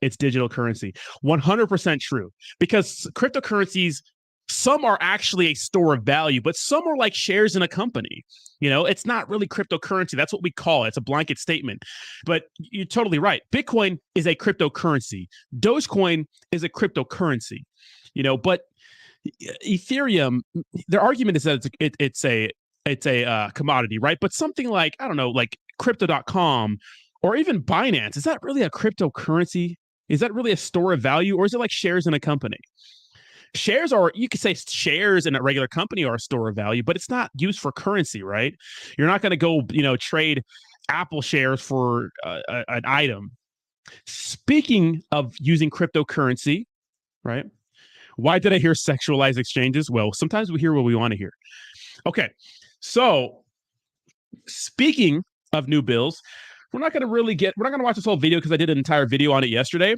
its digital currency. 100% true. Because cryptocurrencies, some are actually a store of value, but some are like shares in a company. You know, it's not really cryptocurrency. That's what we call it. It's a blanket statement. But you're totally right. Bitcoin is a cryptocurrency. Dogecoin is a cryptocurrency. You know, but Ethereum, their argument is that it's a commodity, right? But something like, I don't know, like crypto.com or even Binance, is that really a cryptocurrency? Is that really a store of value, or is it like shares in a company? Shares are, you could say shares in a regular company are a store of value, but it's not used for currency, right? You're not going to go, trade Apple shares for an item. Speaking of using cryptocurrency, right? Why did I hear sexualized exchanges? Well, sometimes we hear what we want to hear. Okay, so speaking of new bills, we're not going to watch this whole video because I did an entire video on it yesterday.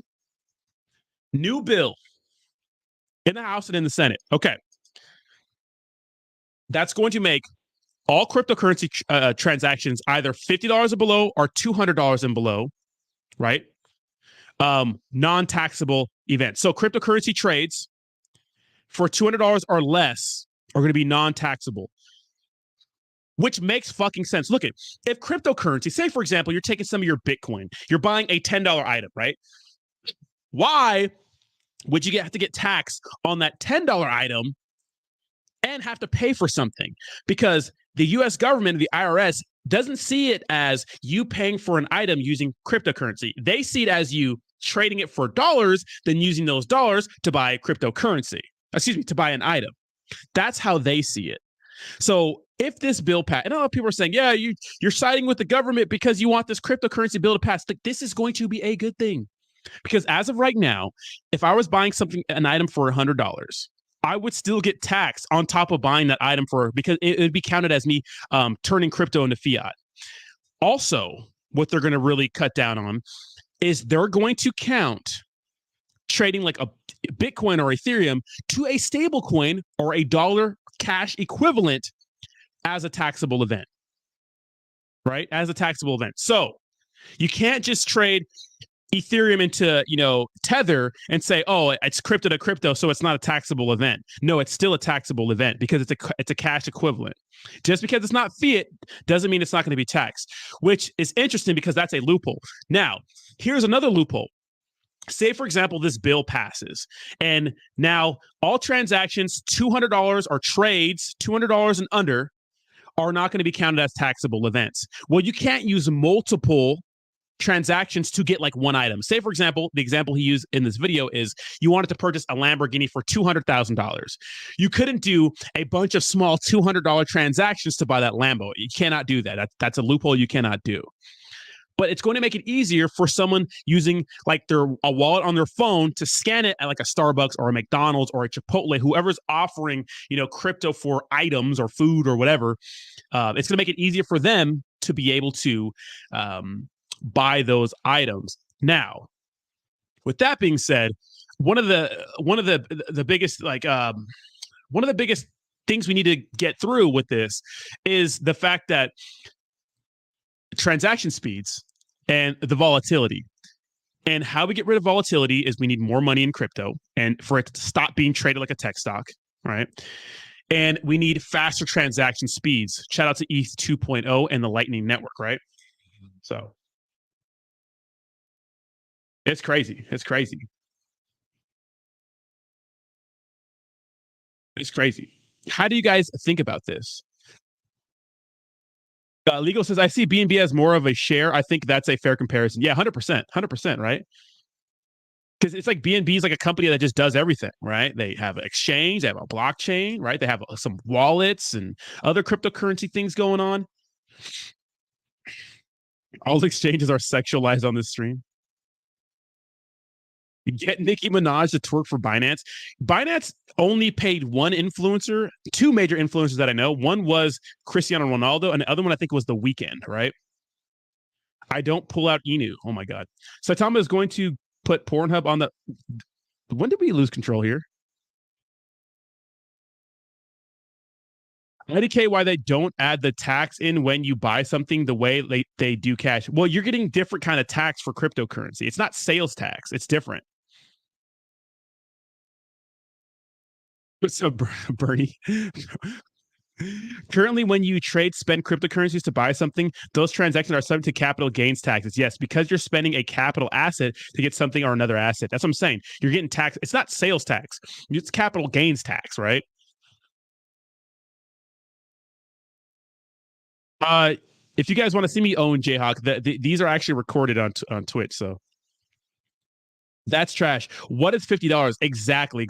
New bill in the House and in the Senate. Okay. That's going to make all cryptocurrency transactions either $50 or below or $200 and below, right? Non-taxable events. So cryptocurrency trades for $200 or less are going to be non-taxable, which makes fucking sense. Look at, if cryptocurrency, say for example, you're taking some of your Bitcoin, you're buying a $10 item, right? Why would you have to get taxed on that $10 item and have to pay for something? Because the US government, the IRS, doesn't see it as you paying for an item using cryptocurrency. They see it as you trading it for dollars, then using those dollars to buy cryptocurrency. To buy an item. That's how they see it. So if this bill passed, and a lot of people are saying, yeah, you're siding with the government because you want this cryptocurrency bill to pass. Like, this is going to be a good thing. Because as of right now, if I was buying an item for $100, I would still get taxed on top of buying that item because it would be counted as me turning crypto into fiat. Also, what they're going to really cut down on is they're going to count trading like a Bitcoin or Ethereum to a stable coin or a dollar cash equivalent as a taxable event, right? As a taxable event. So you can't just trade Ethereum into, Tether and say, oh, it's crypto to crypto, so it's not a taxable event. No, it's still a taxable event because it's a cash equivalent. Just because it's not fiat doesn't mean it's not going to be taxed, which is interesting because that's a loophole. Now, here's another loophole. Say, for example, this bill passes, and now all transactions, $200 or trades, $200 and under, are not going to be counted as taxable events. Well, you can't use multiple transactions to get like one item. Say, for example, the example he used in this video is you wanted to purchase a Lamborghini for $200,000. You couldn't do a bunch of small $200 transactions to buy that Lambo. You cannot do that. That's a loophole you cannot do. But it's going to make it easier for someone using like a wallet on their phone to scan it at like a Starbucks or a McDonald's or a Chipotle, whoever's offering, crypto for items or food or whatever. It's going to make it easier for them to be able to buy those items. Now, with that being said, one of the biggest things we need to get through with this is the fact that transaction speeds and the volatility. And how we get rid of volatility is we need more money in crypto and for it to stop being traded like a tech stock, right? And we need faster transaction speeds. Shout out to ETH 2.0 and the Lightning Network, right? So It's crazy. It's crazy. It's crazy. How do you guys think about this? Legal says, I see BNB as more of a share. I think that's a fair comparison. Yeah, 100%. 100%, right? Because it's like BNB is like a company that just does everything, right? They have an exchange, they have a blockchain, right? They have some wallets and other cryptocurrency things going on. All exchanges are sexualized on this stream. Get Nicki Minaj to twerk for Binance. Binance only paid one influencer, two major influencers that I know. One was Cristiano Ronaldo, and the other one I think was The Weeknd, right? I don't pull out Inu. Oh my God. Saitama is going to put Pornhub on the... When did we lose control here? IDK why they don't add the tax in when you buy something the way they do cash. Well, you're getting different kind of tax for cryptocurrency. It's not sales tax. It's different. What's up, Bernie? Currently, when you spend cryptocurrencies to buy something, those transactions are subject to capital gains taxes. Yes, because you're spending a capital asset to get something or another asset. That's what I'm saying. You're getting taxed. It's not sales tax. It's capital gains tax, right? If you guys want to see me own Jayhawk, these are actually recorded on Twitch, so that's trash. What is $50? Exactly.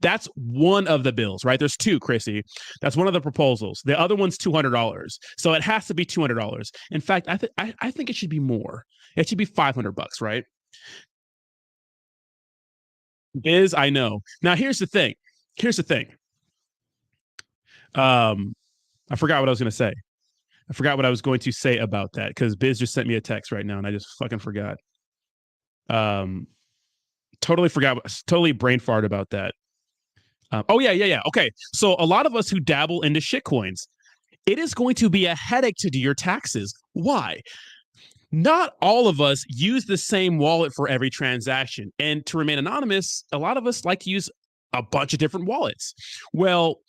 That's one of the bills, right? There's two, Chrissy. That's one of the proposals. The other one's $200, so it has to be $200. In fact, I think it should be more. It should be $500, right? Biz, I know. Now here's the thing. I forgot what I was going to say. I forgot what I was going to say about that because Biz just sent me a text right now and I just fucking forgot. Totally forgot. Totally brain fart about that. Yeah. Okay. So a lot of us who dabble into shitcoins, it is going to be a headache to do your taxes. Why? Not all of us use the same wallet for every transaction. And to remain anonymous, a lot of us like to use a bunch of different wallets. Well,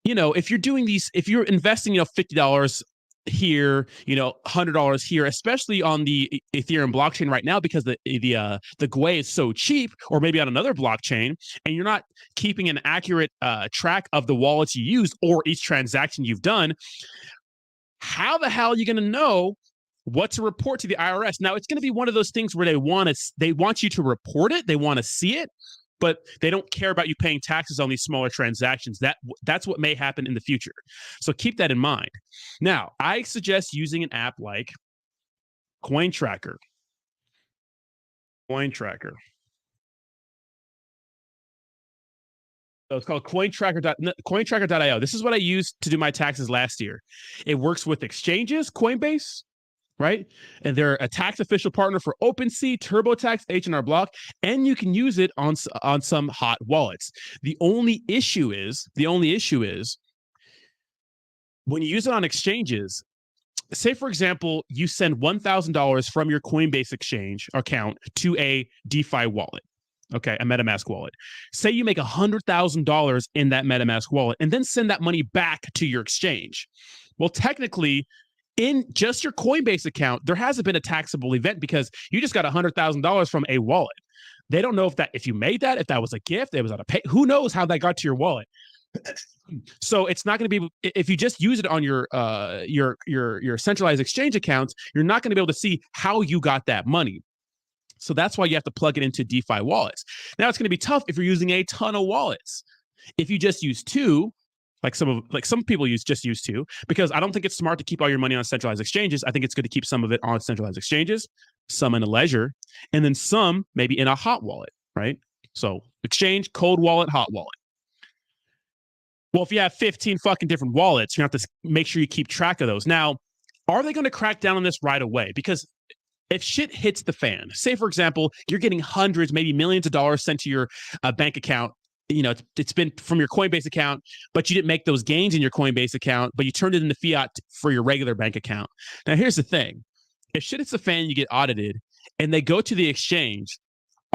if you're doing these, if you're investing, $50 here, $100 here, especially on the Ethereum blockchain right now, because the GUI is so cheap, or maybe on another blockchain, and you're not keeping an accurate track of the wallets you use or each transaction you've done, how the hell are you going to know what to report to the IRS? Now, it's going to be one of those things where they want you to report it, they want to see it, but they don't care about you paying taxes on these smaller transactions. That's what may happen in the future. So keep that in mind. Now, I suggest using an app like CoinTracker. So it's called cointracker.io. This is what I used to do my taxes last year. It works with exchanges, Coinbase, right? And they're a tax official partner for OpenSea, TurboTax, H&R Block, and you can use it on some hot wallets. The only issue is when you use it on exchanges, say, for example, you send $1,000 from your Coinbase exchange account to a DeFi wallet, okay, a MetaMask wallet. Say you make $100,000 in that MetaMask wallet and then send that money back to your exchange. Well, technically, in just your Coinbase account, there hasn't been a taxable event because you just got $100,000 from a wallet. They don't know if you made that, if that was a gift, it was on a pay. Who knows how that got to your wallet? So it's not going to be, if you just use it on your centralized exchange accounts, you're not going to be able to see how you got that money. So that's why you have to plug it into DeFi wallets. Now it's going to be tough if you're using a ton of wallets. If you just use two, like some people use two, because I don't think it's smart to keep all your money on centralized exchanges. I think it's good to keep some of it on centralized exchanges, some in a ledger, and then some maybe in a hot wallet, right? So exchange, cold wallet, hot wallet. Well, if you have 15 fucking different wallets, you have to make sure you keep track of those. Now, are they going to crack down on this right away? Because if shit hits the fan, say, for example, you're getting hundreds, maybe millions of dollars sent to your bank account, it's been from your Coinbase account, but you didn't make those gains in your Coinbase account, but you turned it into fiat for your regular bank account. Now, here's the thing. If shit hits the fan, you get audited, and they go to the exchange,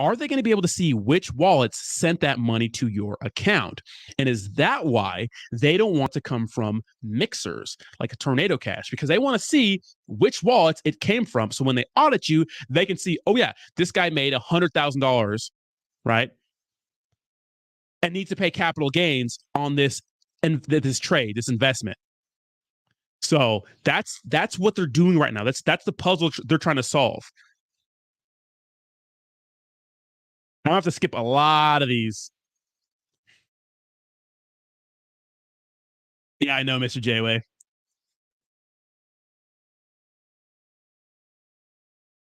are they going to be able to see which wallets sent that money to your account? And is that why they don't want to come from mixers like a Tornado Cash? Because they want to see which wallets it came from. So when they audit you, they can see, oh yeah, this guy made $100,000, right? And needs to pay capital gains on this and this trade, this investment. So that's what they're doing right now. That's the puzzle they're trying to solve. I have to skip a lot of these. Yeah, I know, Mr. J-Way.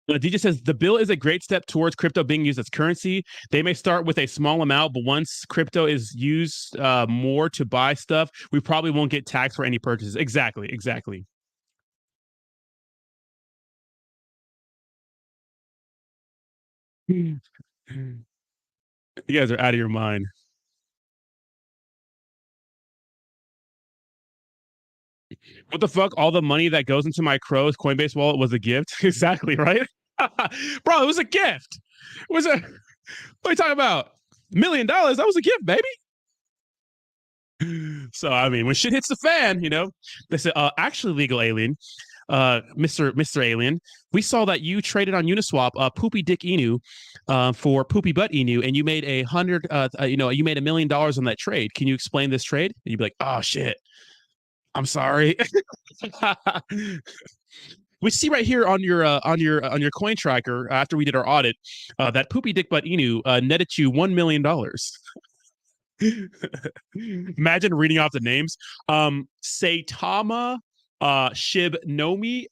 DJ says the bill is a great step towards crypto being used as currency. They may start with a small amount, but once crypto is used more to buy stuff, we probably won't get taxed for any purchases. Exactly. You guys are out of your mind. What the fuck? All the money that goes into my Crow's Coinbase wallet was a gift? Exactly, right? Bro, it was a gift. It was a what are you talking about? $1 million? That was a gift, baby. So I mean, when shit hits the fan, they said, actually, legal alien, Mr. Alien, we saw that you traded on Uniswap Poopy Dick Inu for Poopy Butt Inu, and you made you made $1 million on that trade. Can you explain this trade? And you'd be like, oh shit, I'm sorry. We see right here on your coin tracker after we did our audit that Poopy Dick Butt Inu netted you $1 million. Imagine reading off the names. Saitama, Shib Nomi,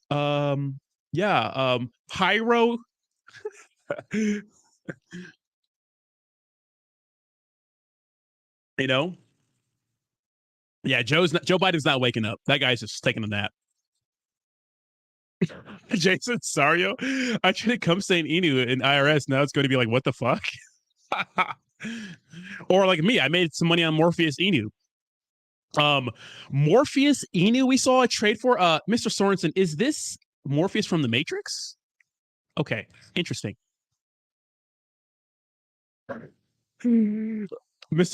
Pyro. Yeah, Joe Biden's not waking up. That guy's just taking a nap. Jason Sario, I tried to come saying Inu in IRS. Now it's going to be like, what the fuck? Or like me, I made some money on Morpheus Inu. Morpheus Inu, we saw a trade for. Mr. Sorensen, is this Morpheus from the Matrix? Okay, interesting. Mr.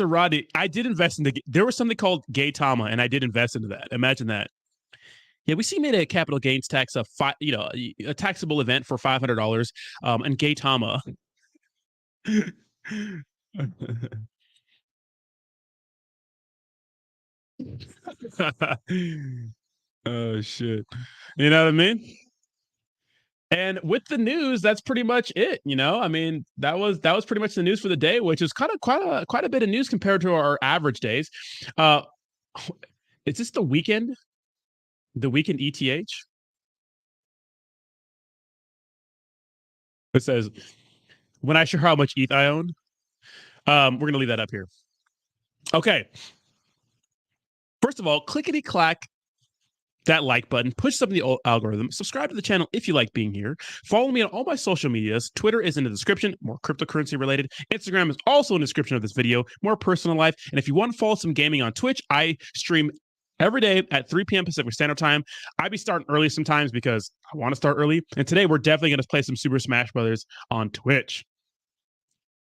Roddy, I did invest in there was something called Gaitama, and I did invest into that. Imagine that. Yeah, we see made a capital gains tax a taxable event for $500. And Gaitama. Oh shit! You know what I mean? And with the news, that's pretty much it. I mean, that was pretty much the news for the day, which is kind of quite a bit of news compared to our average days. Is this the weekend? The weekend ETH? It says, when I share how much ETH I own. We're going to leave that up here. Okay. First of all, clickety clack that like button, push up in the algorithm, subscribe to the channel if you like being here. Follow me on all my social medias. Twitter is in the description, more cryptocurrency related. Instagram is also in the description of this video, more personal life. And if you want to follow some gaming on Twitch, I stream every day at 3 p.m. Pacific Standard Time. I be starting early sometimes because I want to start early. And today we're definitely going to play some Super Smash Brothers on Twitch.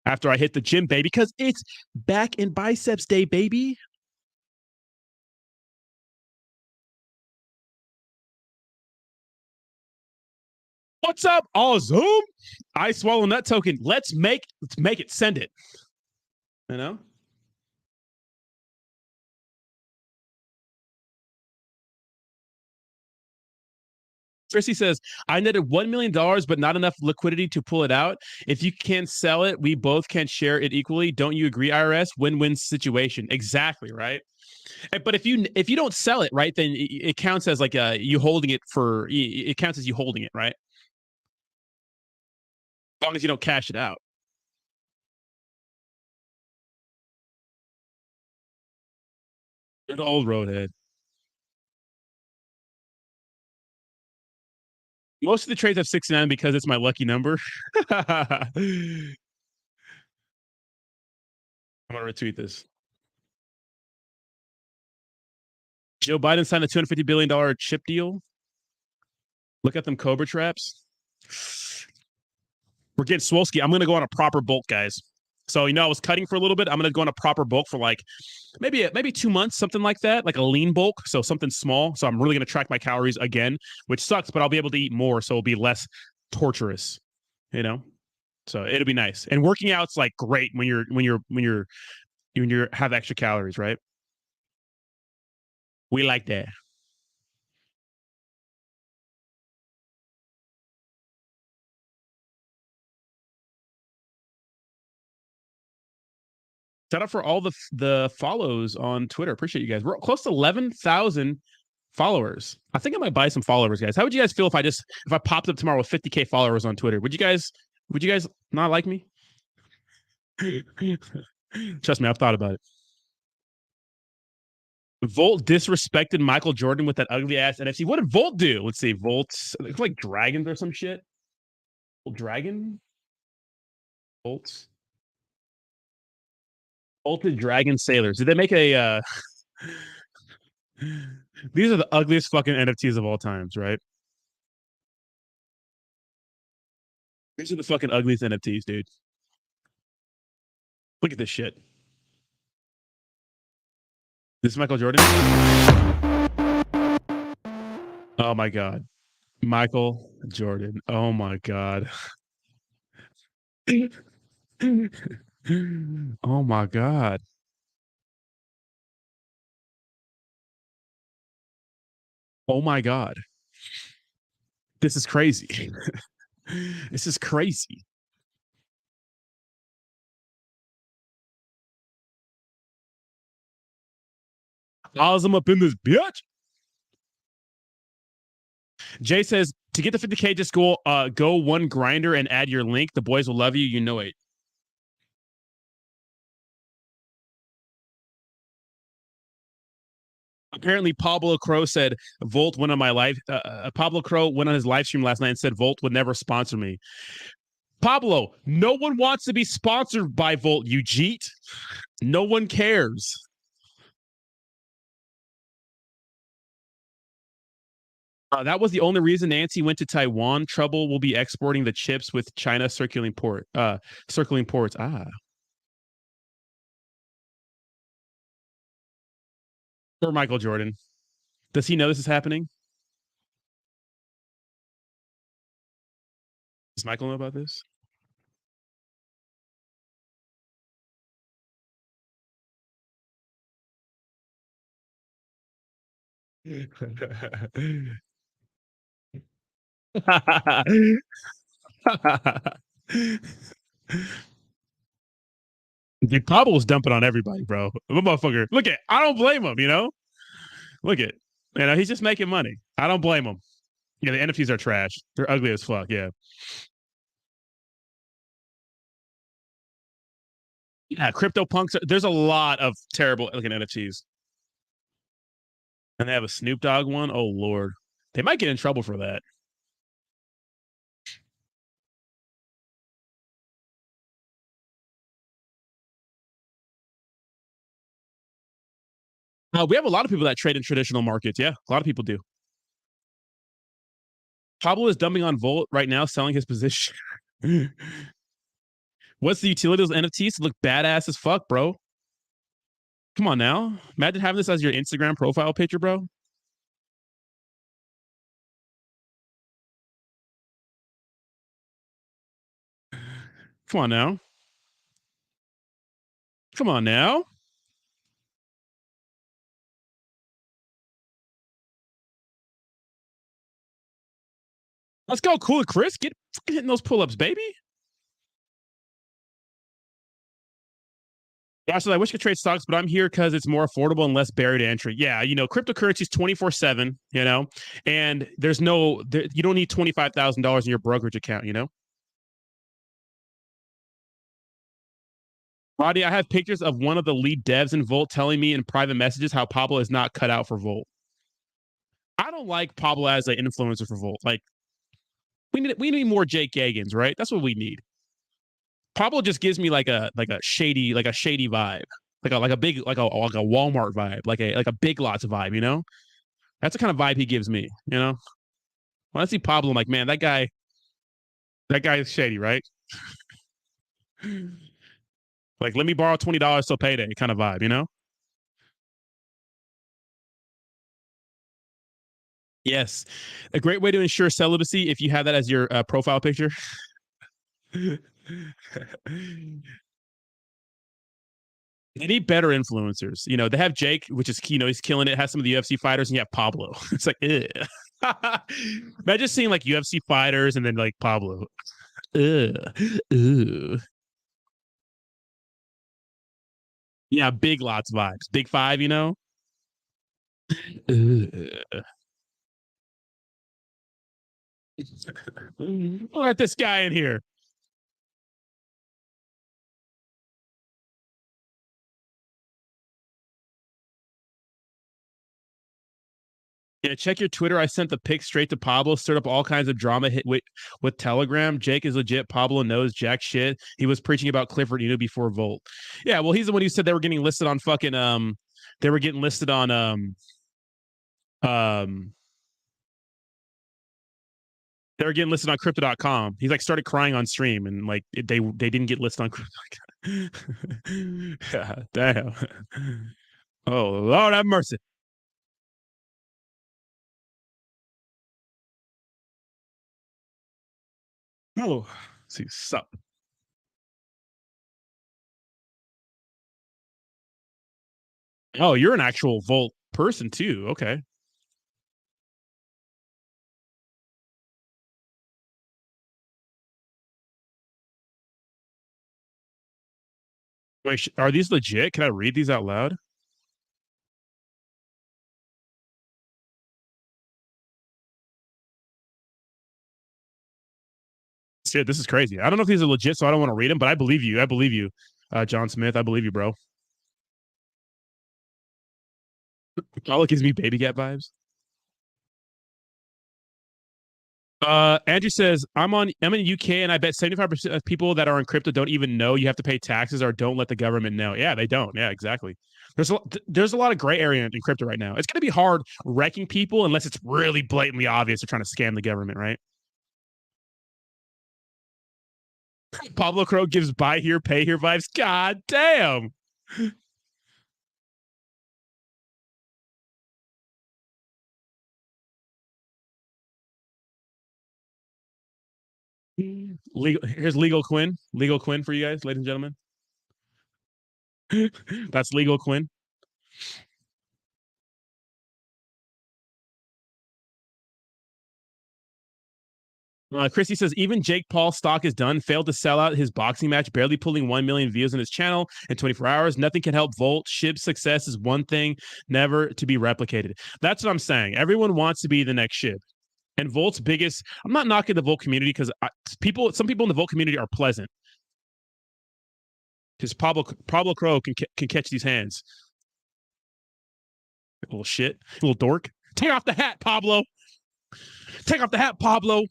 After I hit the gym, baby, because it's back in biceps day, baby. What's up? Awesome. I swallow nut token. Let's make it. Send it. Chrissy says, I netted $1 million, but not enough liquidity to pull it out. If you can sell it, we both can share it equally. Don't you agree, IRS? Win-win situation. Exactly, right? But if you don't sell it, right, then it counts as like you holding it for. It counts as you holding it, right? As long as you don't cash it out. You're the old roadhead. Most of the trades have 69 because it's my lucky number. I'm going to retweet this. Joe Biden signed a $250 billion chip deal. Look at them Cobra traps. We're getting Swolski. I'm going to go on a proper bulk, guys. So, I was cutting for a little bit. I'm going to go on a proper bulk for like maybe 2 months, something like that, like a lean bulk. So something small. So I'm really going to track my calories again, which sucks, but I'll be able to eat more. So it'll be less torturous, So it'll be nice. And working out's like great when you have extra calories, right? We like that. Shout out for all the follows on Twitter. Appreciate you guys. We're close to 11,000 followers. I think I might buy some followers, guys. How would you guys feel if I popped up tomorrow with 50K followers on Twitter? Would you guys not like me? Trust me, I've thought about it. Volt disrespected Michael Jordan with that ugly ass NFC. What did Volt do? Let's see. Volt's like dragons or some shit. Dragon? Volts. Bolted Dragon Sailors. Did they make a These are the ugliest fucking NFTs of all times, right? These are the fucking ugliest NFTs, dude. Look at this shit. This is Michael Jordan. Oh my god. Michael Jordan. Oh my god. Oh my god. Oh my god. This is crazy. This is crazy. Awesome up in this bitch. Jay says to get the 50K, just go one grinder and add your link. The boys will love you. You know it. Apparently, Pablo Crow said Volt went on my live. Pablo Crow went on his live stream last night and said Volt would never sponsor me. Pablo, no one wants to be sponsored by Volt. You cheat. No one cares. That was the only reason Nancy went to Taiwan. Trouble will be exporting the chips with China circling ports. Or Michael Jordan. Does he know this is happening? Does Michael know about this? Dude, Pablo's dumping on everybody, bro. The motherfucker. Look at, I don't blame him, Look at, he's just making money. I don't blame him. Yeah, the NFTs are trash. They're ugly as fuck, yeah. Yeah, CryptoPunks. There's a lot of terrible looking NFTs. And they have a Snoop Dogg one. Oh, Lord. They might get in trouble for that. We have a lot of people that trade in traditional markets. Yeah, a lot of people do. Pablo is dumping on Volt right now, selling his position. What's the utility of those NFTs to look badass as fuck, bro? Come on now. Imagine having this as your Instagram profile picture, bro. Come on now. Come on now. Let's go, cool, Chris. Get hitting those pull-ups, baby. Yeah, so I wish I could trade stocks, but I'm here because it's more affordable and less barrier to entry. Yeah, cryptocurrency is 24/7, and you don't need $25,000 in your brokerage account, Roddy, I have pictures of one of the lead devs in Volt telling me in private messages how Pablo is not cut out for Volt. I don't like Pablo as an influencer for Volt. Like, we need more Jake Gagans, right? That's what we need. Pablo just gives me like a shady vibe, like a big like a Walmart vibe, like a Big Lots vibe. That's the kind of vibe he gives me. When I see Pablo, I'm like, man, that guy is shady, right? Like, let me borrow $20 till payday kind of vibe, you know? Yes. A great way to ensure celibacy if you have that as your profile picture. They need better influencers. You know, they have Jake, which is, you know, he's killing it, has some of the UFC fighters, and you have Pablo. It's like, imagine seeing like UFC fighters and then like Pablo. Ugh. Yeah, big lots vibes. Big five, you know? Look at this guy in here. Yeah, check your Twitter. I sent the pic straight to Pablo, stirred up all kinds of drama hit with Telegram. Jake is legit. Pablo knows jack shit. He was preaching about Clifford Inu before Volt. Yeah, well, he's the one who said they were getting listed on fucking they were getting listed on they were getting listed on crypto.com. He's like started crying on stream and like they didn't get listed on crypto.com. Yeah, damn. Oh, Lord have mercy. Oh, let's see, sup. Oh, you're an actual Volt person too. Okay. Wait, are these legit? Can I read these out loud? Shit, this is crazy. I don't know if these are legit, so I don't want to read them, but I believe you. I believe you, John Smith. I believe you, bro. All it gives me baby cat vibes. Andrew says, I'm in UK and I bet 75% of people that are in crypto don't even know you have to pay taxes or don't let the government know. Yeah, they don't. Yeah, exactly. There's a lot of gray area in crypto right now. It's gonna be hard wrecking people unless it's really blatantly obvious they're trying to scam the government, right? Pablo Crow gives buy here, pay here vibes. God damn. Here's Legal Quinn. Legal Quinn for you guys, ladies and gentlemen. That's Legal Quinn. Christy says, even Jake Paul's stock is done. Failed to sell out his boxing match, barely pulling 1 million views on his channel in 24 hours. Nothing can help Volt. Shib's success is one thing, never to be replicated. That's what I'm saying. Everyone wants to be the next Shib. And Volt's biggest, I'm not knocking the Volt community because some people in the Volt community are pleasant. Because Pablo Crow can catch these hands. Little shit. Little dork. Take off the hat, Pablo. Take off the hat, Pablo.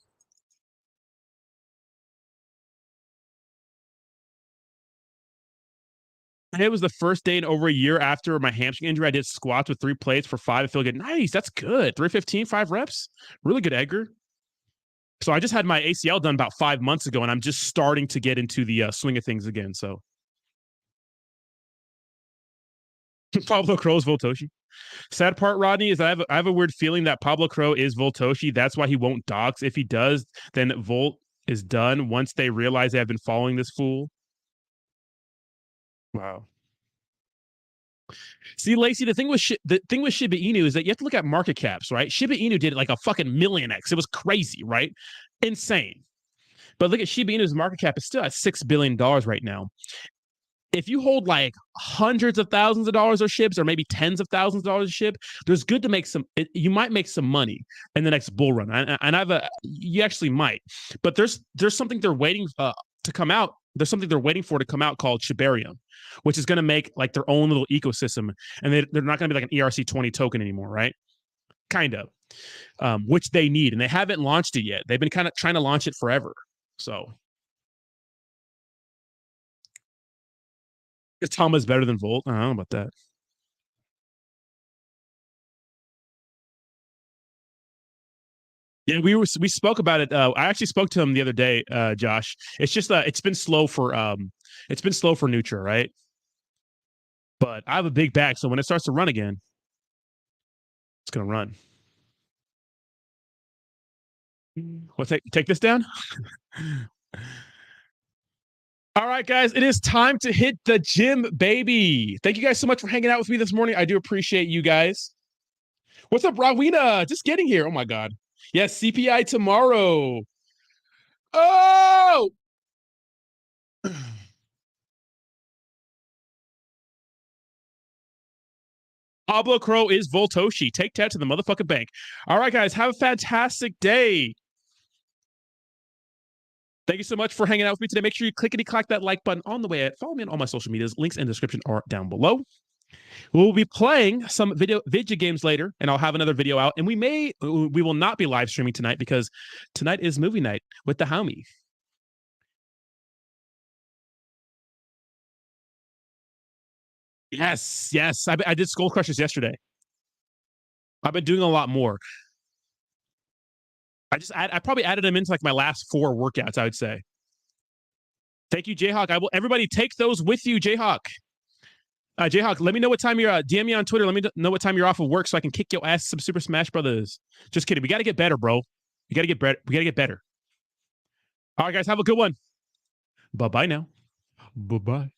And it was the first day in over a year after my hamstring injury. I did squats with 3 plates for 5. I feel good. Nice. That's good. 315, 5 reps. Really good, Edgar. So I just had my ACL done about 5 months ago, and I'm just starting to get into the swing of things again. So Pablo Crow's Voltoshi. Sad part, Rodney, is I have a weird feeling that Pablo Crow is Voltoshi. That's why he won't dox. If he does, then Volt is done once they realize they have been following this fool. Wow. See, Lacey, the thing with Shiba Inu is that you have to look at market caps, right? Shiba Inu did like a fucking million X. It was crazy, right? Insane. But look at Shiba Inu's market cap is still at $6 billion right now. If you hold like hundreds of thousands of dollars of SHIBs or maybe tens of thousands of dollars of SHIB, there's good to make you might make some money in the next bull run. And you actually might, but there's something they're waiting to come out. There's something they're waiting for to come out called Shibarium, which is going to make like their own little ecosystem. And they're not going to be like an ERC20 token anymore, right? Kind of, which they need. And they haven't launched it yet. They've been kind of trying to launch it forever. So is Thomas better than Volt? I don't know about that. Yeah, we spoke about it. I actually spoke to him the other day, Josh. It's just it's been slow for Nutra, right? But I have a big bag, so when it starts to run again, it's gonna run. Well, take this down. All right, guys, it is time to hit the gym, baby. Thank you guys so much for hanging out with me this morning. I do appreciate you guys. What's up, Rawina? Just getting here. Oh my God. Yes, CPI tomorrow. Oh! Pablo Crow is Voltoshi. Take that to the motherfucking bank. All right, guys, have a fantastic day. Thank you so much for hanging out with me today. Make sure you clickety-clack that like button on the way out. Follow me on all my social medias. Links in the description are down below. We'll be playing some video games later, and I'll have another video out. And we will not be live streaming tonight because tonight is movie night with the homie. Yes. I did Skull Crushers yesterday. I've been doing a lot more. I probably added them into like my last 4 workouts, I would say. Thank you, Jayhawk. Everybody take those with you, Jayhawk. Jayhawk, let me know what time you're DM me on Twitter. Let me know what time you're off of work so I can kick your ass some Super Smash Brothers. Just kidding. We got to get better, bro. We got to get better. All right, guys, have a good one. Bye-bye now. Bye-bye.